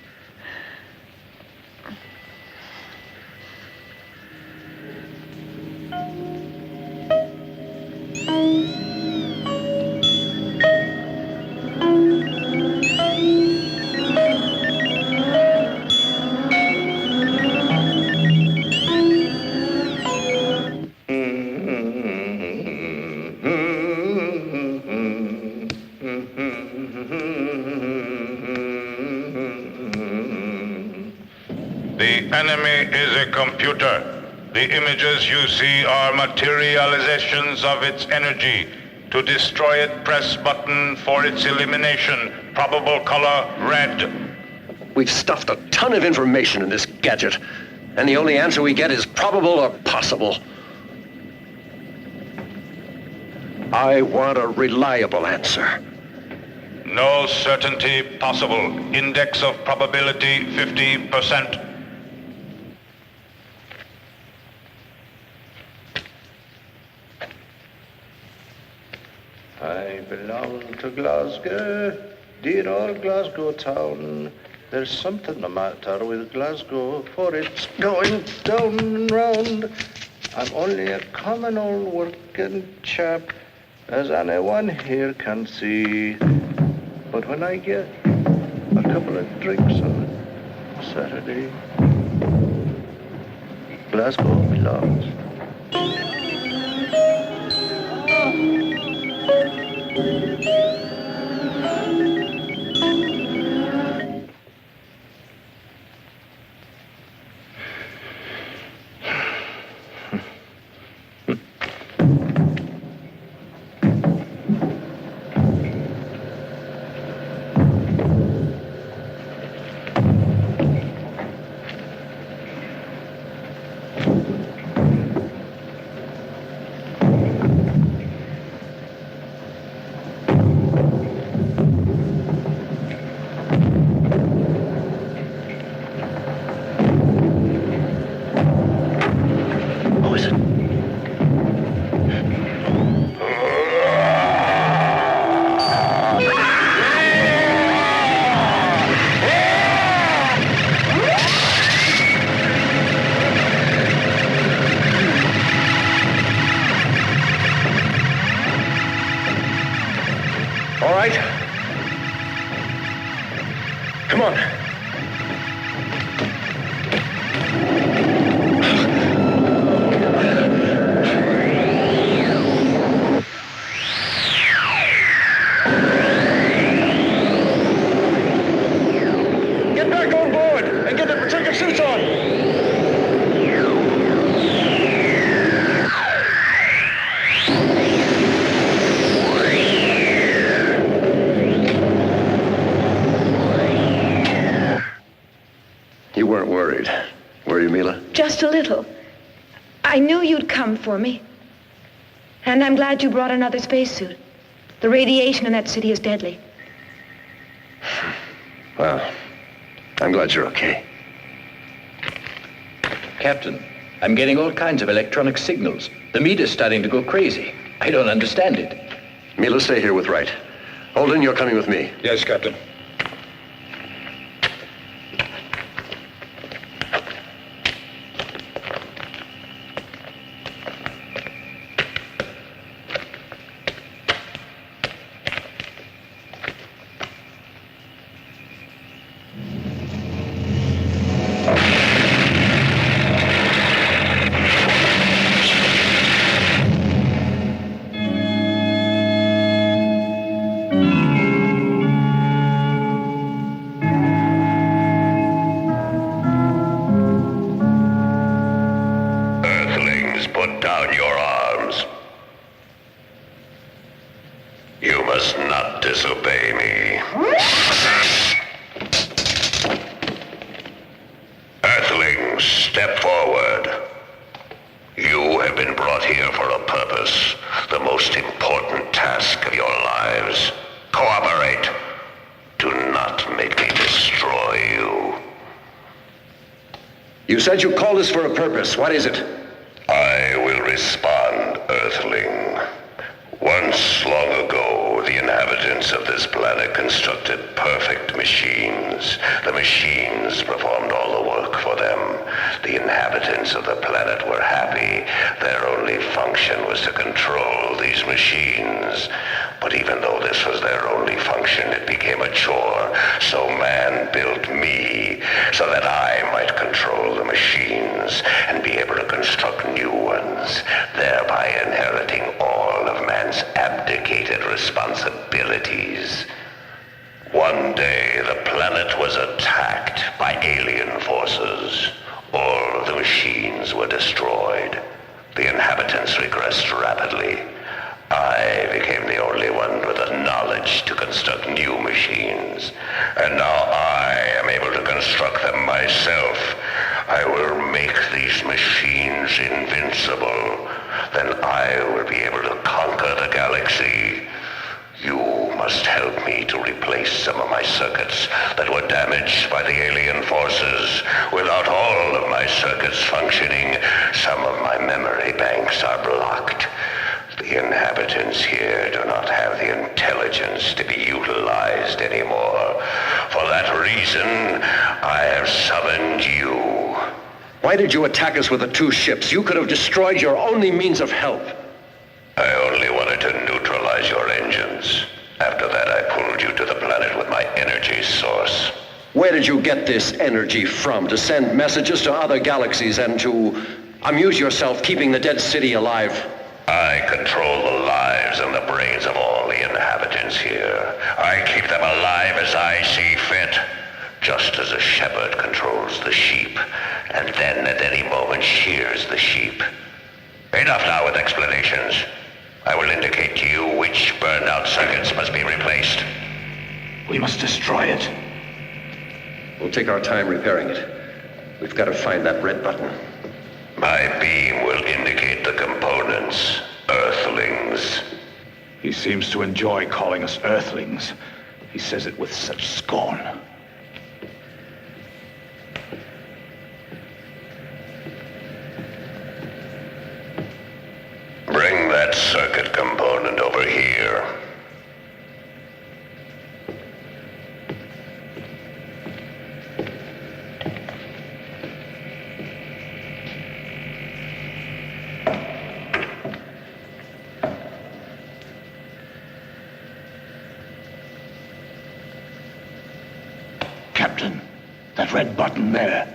Speaker 14: The enemy is a computer. The images you see are materializations of its energy. To destroy it, press button for its elimination. Probable color, red.
Speaker 1: We've stuffed a ton of information in this gadget. And the only answer we get is probable or possible. I want a reliable answer.
Speaker 14: No certainty possible. Index of probability 50%.
Speaker 2: I belong to Glasgow, dear old Glasgow town. There's something the matter with Glasgow, for it's going down and round. I'm only a common old working chap, as anyone here can see. But when I get a couple of drinks on Saturday, Glasgow belongs.
Speaker 1: All right. Come on. Get back on board and get the protective suits on. You weren't worried, were you, Mila?
Speaker 9: Just a little. I knew you'd come for me. And I'm glad you brought another spacesuit. The radiation in that city is deadly.
Speaker 1: Well, I'm glad you're okay.
Speaker 7: Captain, I'm getting all kinds of electronic signals. The meter's starting to go crazy. I don't understand it.
Speaker 1: Mila, stay here with Wright. Holden, you're coming with me.
Speaker 6: Yes, Captain.
Speaker 17: You must not disobey me. Earthlings, step forward. You have been brought here for a purpose, the most important task of your lives. Cooperate. Do not make me destroy you.
Speaker 1: You said you called us for a purpose. What is it?
Speaker 17: I will respond, Earthling. Once long ago, the inhabitants of this planet constructed perfect machines. The machines performed all the work for them. The inhabitants of the planet were happy. Their only function was to control these machines. But even though this was their only function, it became a chore. So man built me so that I might control the machines and be able to construct new ones, thereby inheriting all of man's abdicated responsibilities. One day, the planet was attacked by alien forces. All of the machines were destroyed. The inhabitants regressed rapidly. I became the only one with the knowledge to construct new machines. And now I am able to construct them myself. I will make these machines invincible. Then I will be able to conquer the galaxy. You must help me to replace some of my circuits that were damaged by the alien forces. Without all of my circuits functioning, some of my memory banks are blocked. The inhabitants here do not have the intelligence to be utilized anymore. For that reason, I have summoned you.
Speaker 1: Why did you attack us with the 2 ships? You could have destroyed your only means of help.
Speaker 17: I only wanted to neutralize your engines. After that, I pulled you to the planet with my energy source.
Speaker 1: Where did you get this energy from? To send messages to other galaxies and to amuse yourself keeping the dead city alive?
Speaker 17: I control the lives and the brains of all the inhabitants here. I keep them alive as I see fit. Just as a shepherd controls the sheep, and then at any moment shears the sheep. Enough now with explanations. I will indicate to you which burned-out circuits must be replaced.
Speaker 16: We must destroy it.
Speaker 1: We'll take our time repairing it. We've got to find that red button.
Speaker 17: My beam will indicate the components, Earthlings.
Speaker 16: He seems to enjoy calling us Earthlings. He says it with such scorn.
Speaker 17: Bring that circuit component over here.
Speaker 16: Captain, that red button there.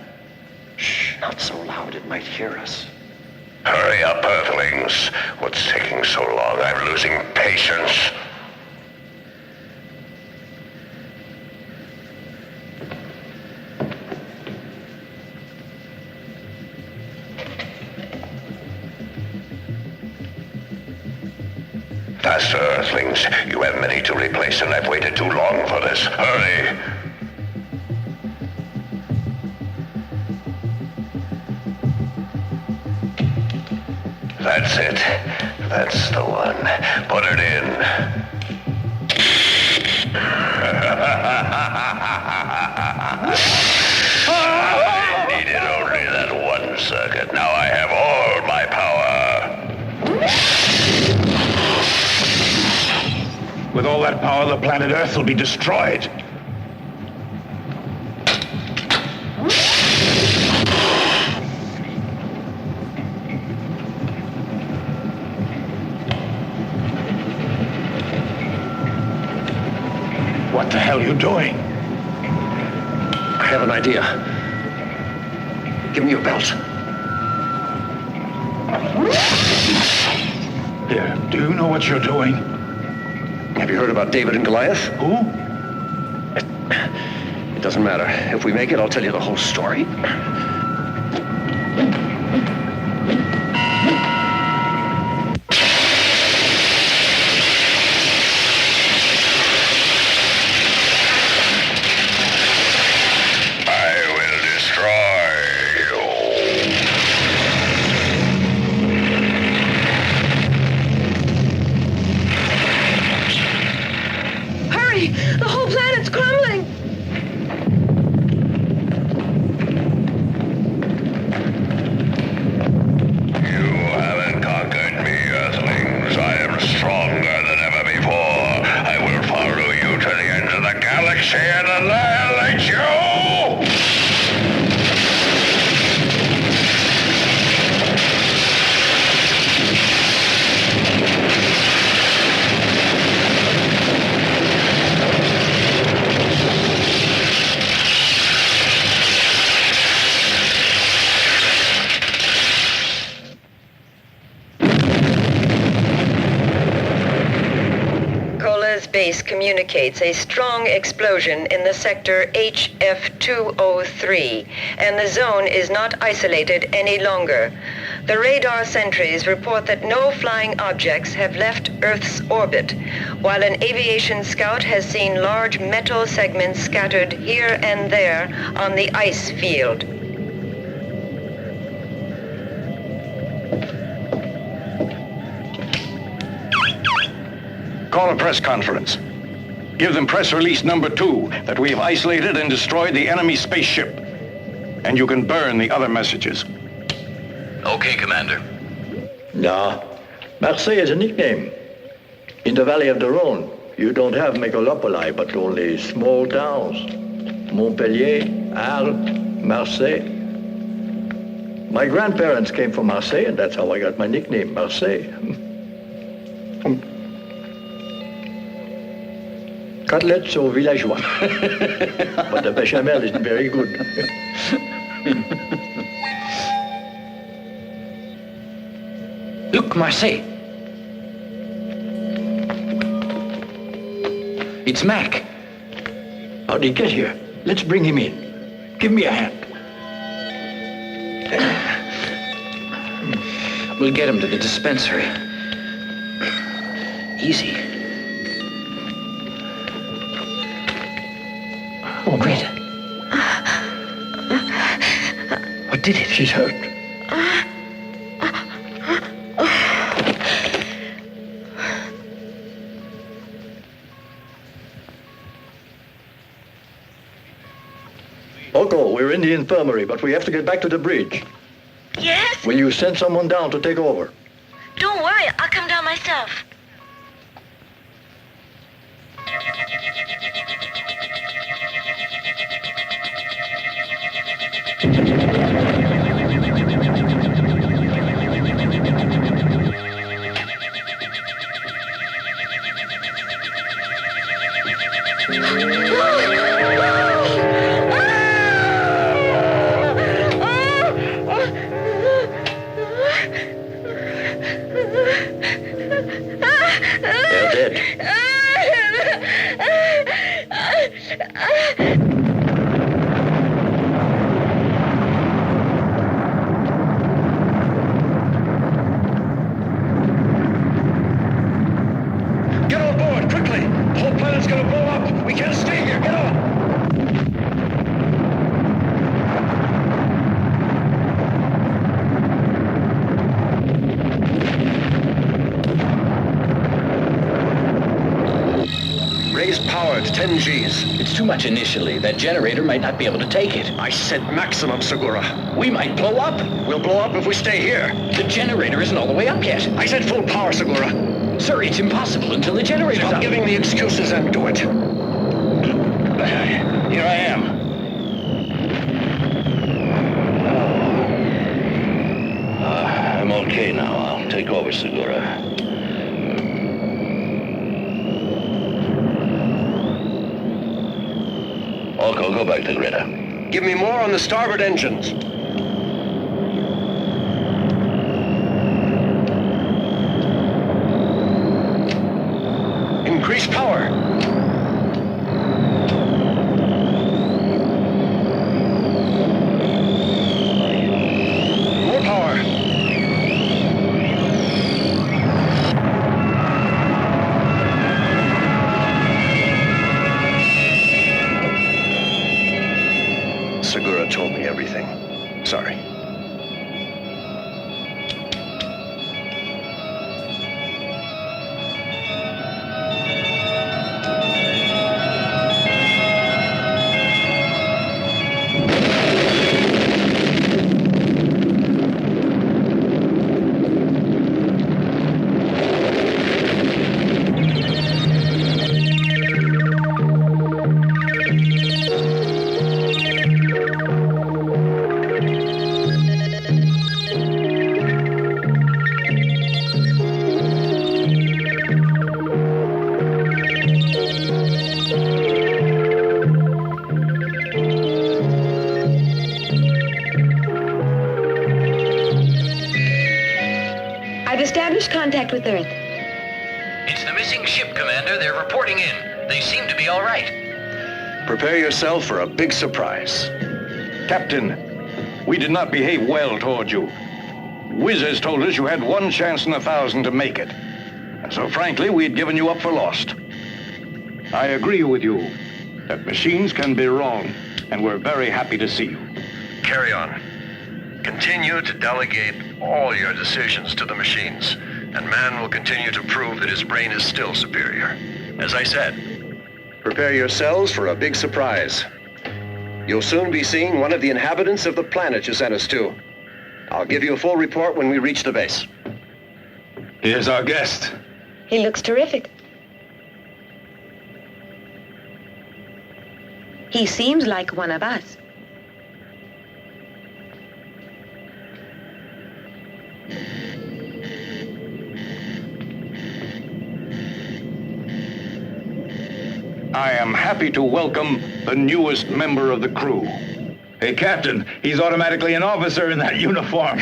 Speaker 1: Shh, not so loud it might hear us.
Speaker 17: Hurry up, Earthlings. What's taking so long? I'm losing patience. Faster, Earthlings. You have many to replace, and I've waited too long for this. Hurry! That's it. That's the one. Put it in. I needed only that one circuit. Now I have all my power.
Speaker 16: With all that power, the planet Earth will be destroyed. What the hell are you doing?
Speaker 1: I have an idea. Give me your belt.
Speaker 16: Here, do you know what you're doing?
Speaker 1: Have you heard about David and Goliath?
Speaker 16: Who?
Speaker 1: It doesn't matter. If we make it, I'll tell you the whole story.
Speaker 3: The whole planet's crumbling!
Speaker 17: You haven't conquered me, Earthlings. I am stronger than ever before. I will follow you to the ends of the galaxy and annihilate you!
Speaker 3: Base communicates a strong explosion in the sector HF203, and the zone is not isolated any longer. The radar sentries report that no flying objects have left Earth's orbit, while an aviation scout has seen large metal segments scattered here and there on the ice field.
Speaker 5: Call a press conference. Give them press release number 2, that we have isolated and destroyed the enemy spaceship. And you can burn the other messages.
Speaker 7: Okay, Commander.
Speaker 11: No. Marseille is a nickname. In the Valley of the Rhone, you don't have megalopoli, but only small towns. Montpellier, Arles, Marseille. My grandparents came from Marseille, and that's how I got my nickname, Marseille. Cutlets au villageois. But the bechamel isn't very good.
Speaker 7: Look, Marseille. It's Mac.
Speaker 11: How'd he get here? Let's bring him in. Give me a hand.
Speaker 7: We'll get him to the dispensary. Easy.
Speaker 11: Oh,
Speaker 7: Greta. What did it?
Speaker 11: She's hurt. Oko, we're in the infirmary, but we have to get back to the bridge.
Speaker 4: Yes?
Speaker 11: Will you send someone down to take over?
Speaker 4: Don't worry, I'll come down myself.
Speaker 11: They're dead.
Speaker 5: Get on board, quickly! The whole planet's gonna blow up! We can't stay here, get on! Raise power to 10 Gs.
Speaker 7: It's too much initially. That generator might not be able to take it.
Speaker 5: I said maximum, Segura.
Speaker 7: We might blow up.
Speaker 5: We'll blow up if we stay here.
Speaker 7: The generator isn't all the way up yet.
Speaker 5: I said full power, Segura.
Speaker 7: Sir, it's impossible until the generator's
Speaker 5: Stop
Speaker 7: up.
Speaker 5: giving me excuses and do it. Here I am.
Speaker 2: I'm okay now. I'll take over, Segura. Orko, go back to Greta.
Speaker 5: Give me more on the starboard engines. Increase power. More power. Segura told me everything. Sorry.
Speaker 9: I've established contact with Earth.
Speaker 7: It's the missing ship, Commander. They're reporting in. They seem to be all right.
Speaker 5: Prepare yourself for a big surprise. Captain, we did not behave well toward you. Wizards told us you had 1 chance in 1,000 to make it. And so frankly, we had given you up for lost. I agree with you that machines can be wrong, and we're very happy to see you.
Speaker 1: Carry on. Continue to delegate all your decisions to the machines. and man will continue to prove that his brain is still superior. As I said, prepare yourselves for a big surprise. You'll soon be seeing one of the inhabitants of the planet you sent us to. I'll give you a full report when we reach the base.
Speaker 6: Here's our guest.
Speaker 9: He looks terrific. He seems like one of us.
Speaker 5: I am happy to welcome the newest member of the crew.
Speaker 6: Hey, Captain, he's automatically an officer in that uniform.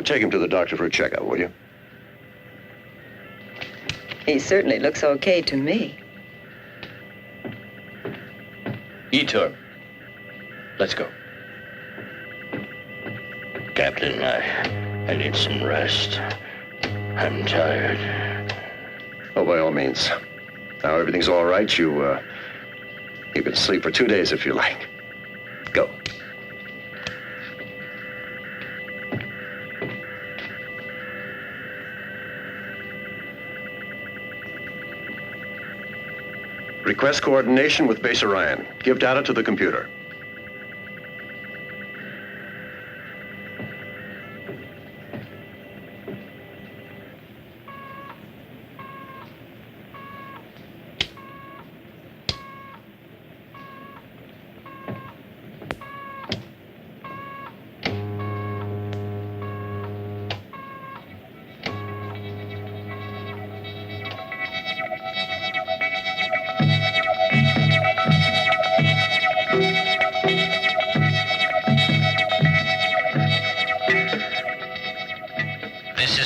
Speaker 1: Take him to the doctor for a checkup, will you?
Speaker 3: He certainly looks okay to me.
Speaker 11: Etor, let's go. Captain, I need some rest. I'm tired.
Speaker 1: Oh, by all means. Now everything's all right. You can sleep for 2 days if you like. Go. Request coordination with Base Orion. Give data to the computer.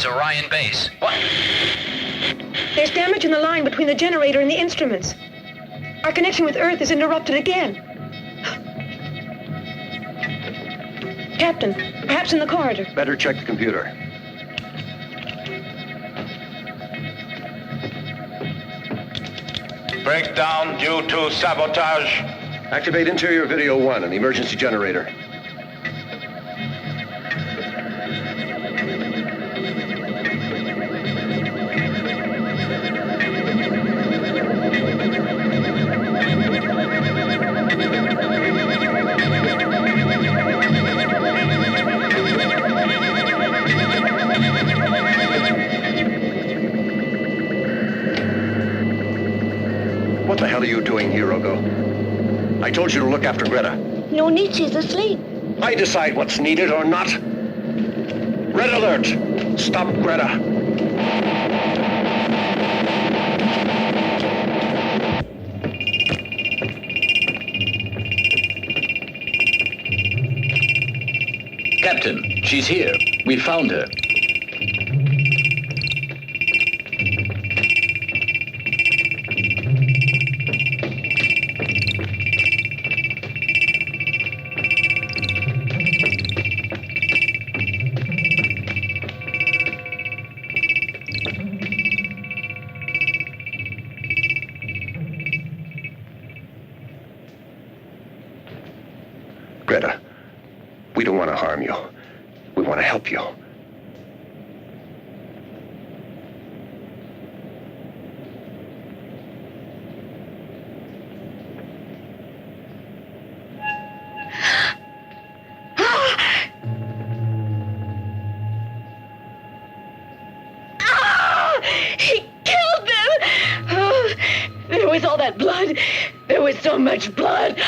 Speaker 10: Orion base. What?
Speaker 9: There's damage in the line between the generator and the instruments. Our connection with Earth is interrupted again. Captain, perhaps in the corridor.
Speaker 1: Better check the computer.
Speaker 6: Breakdown due to sabotage.
Speaker 1: Activate interior video 1 and the emergency generator. What the hell are you doing here, Ogo? I told you to look after Greta.
Speaker 4: No need, she's asleep.
Speaker 1: I decide what's needed or not. Red alert! Stop Greta.
Speaker 11: Captain, she's here. We found her.
Speaker 1: Greta, we don't want to harm you. We want to help you.
Speaker 4: He killed them! Oh, there was all that blood. There was so much blood.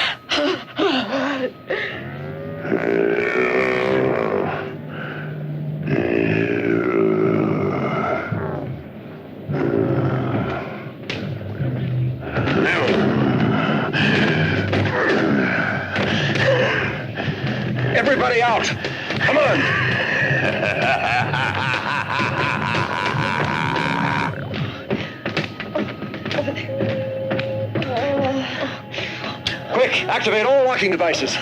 Speaker 1: Activate all locking devices.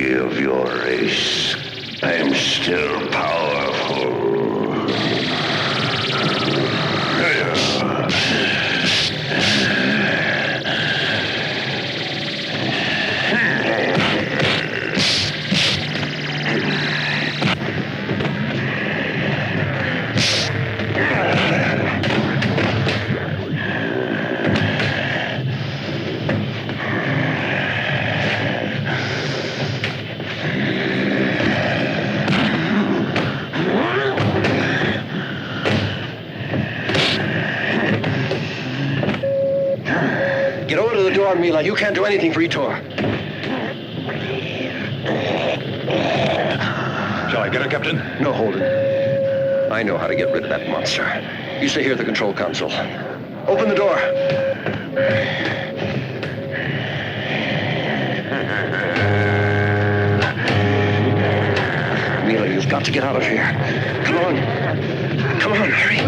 Speaker 17: Of your race, I am still powerful.
Speaker 1: Get over to the door, Mila. You can't do anything for Etor.
Speaker 5: Shall I get her, Captain?
Speaker 1: No, Holden. I know how to get rid of that monster. You stay here at the control console. Open the door. Mila, you've got to get out of here. Come on. Come on, hurry.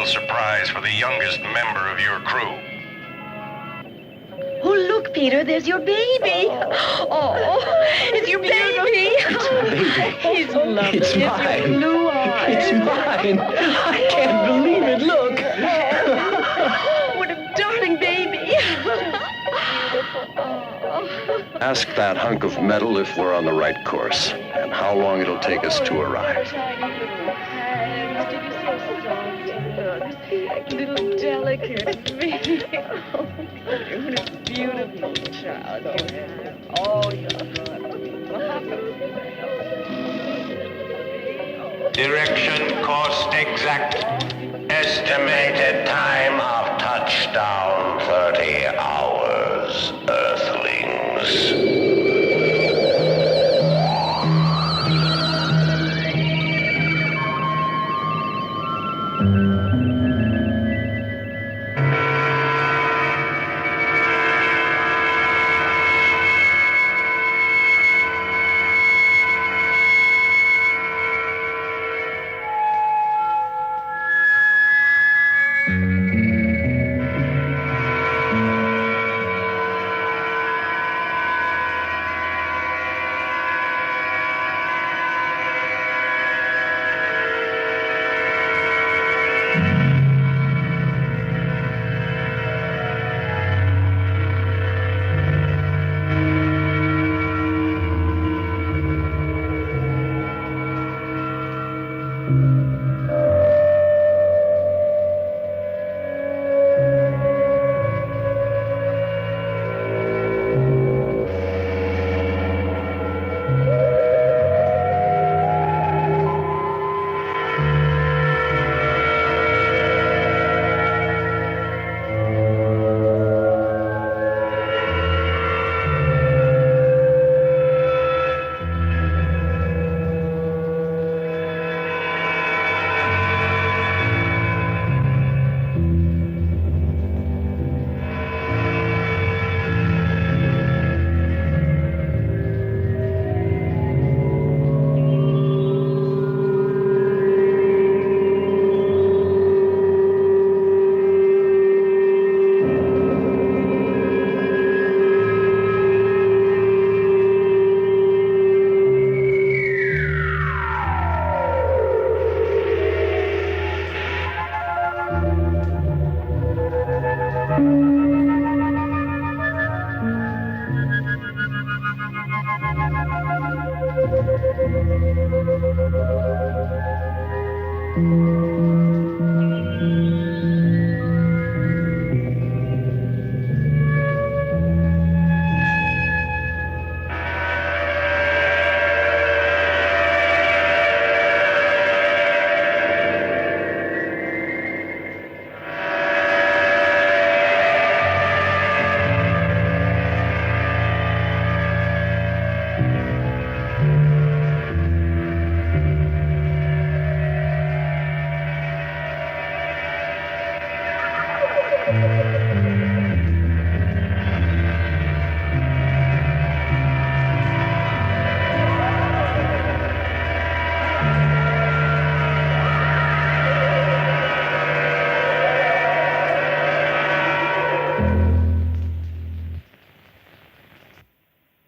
Speaker 14: Surprise for the youngest member of your crew.
Speaker 4: Oh, look, Peter, there's your baby. Oh, it's your baby. He's lovely.
Speaker 1: It's mine.
Speaker 4: Your blue eyes.
Speaker 1: It's mine. I can't believe it. Look.
Speaker 4: What a darling baby.
Speaker 1: Ask that hunk of metal if we're on the right course and how long it'll take us to arrive.
Speaker 4: Little delicate baby. Oh, what a beautiful child. Oh,
Speaker 10: Direction, course exact. Estimated time of touchdown, 30 hours.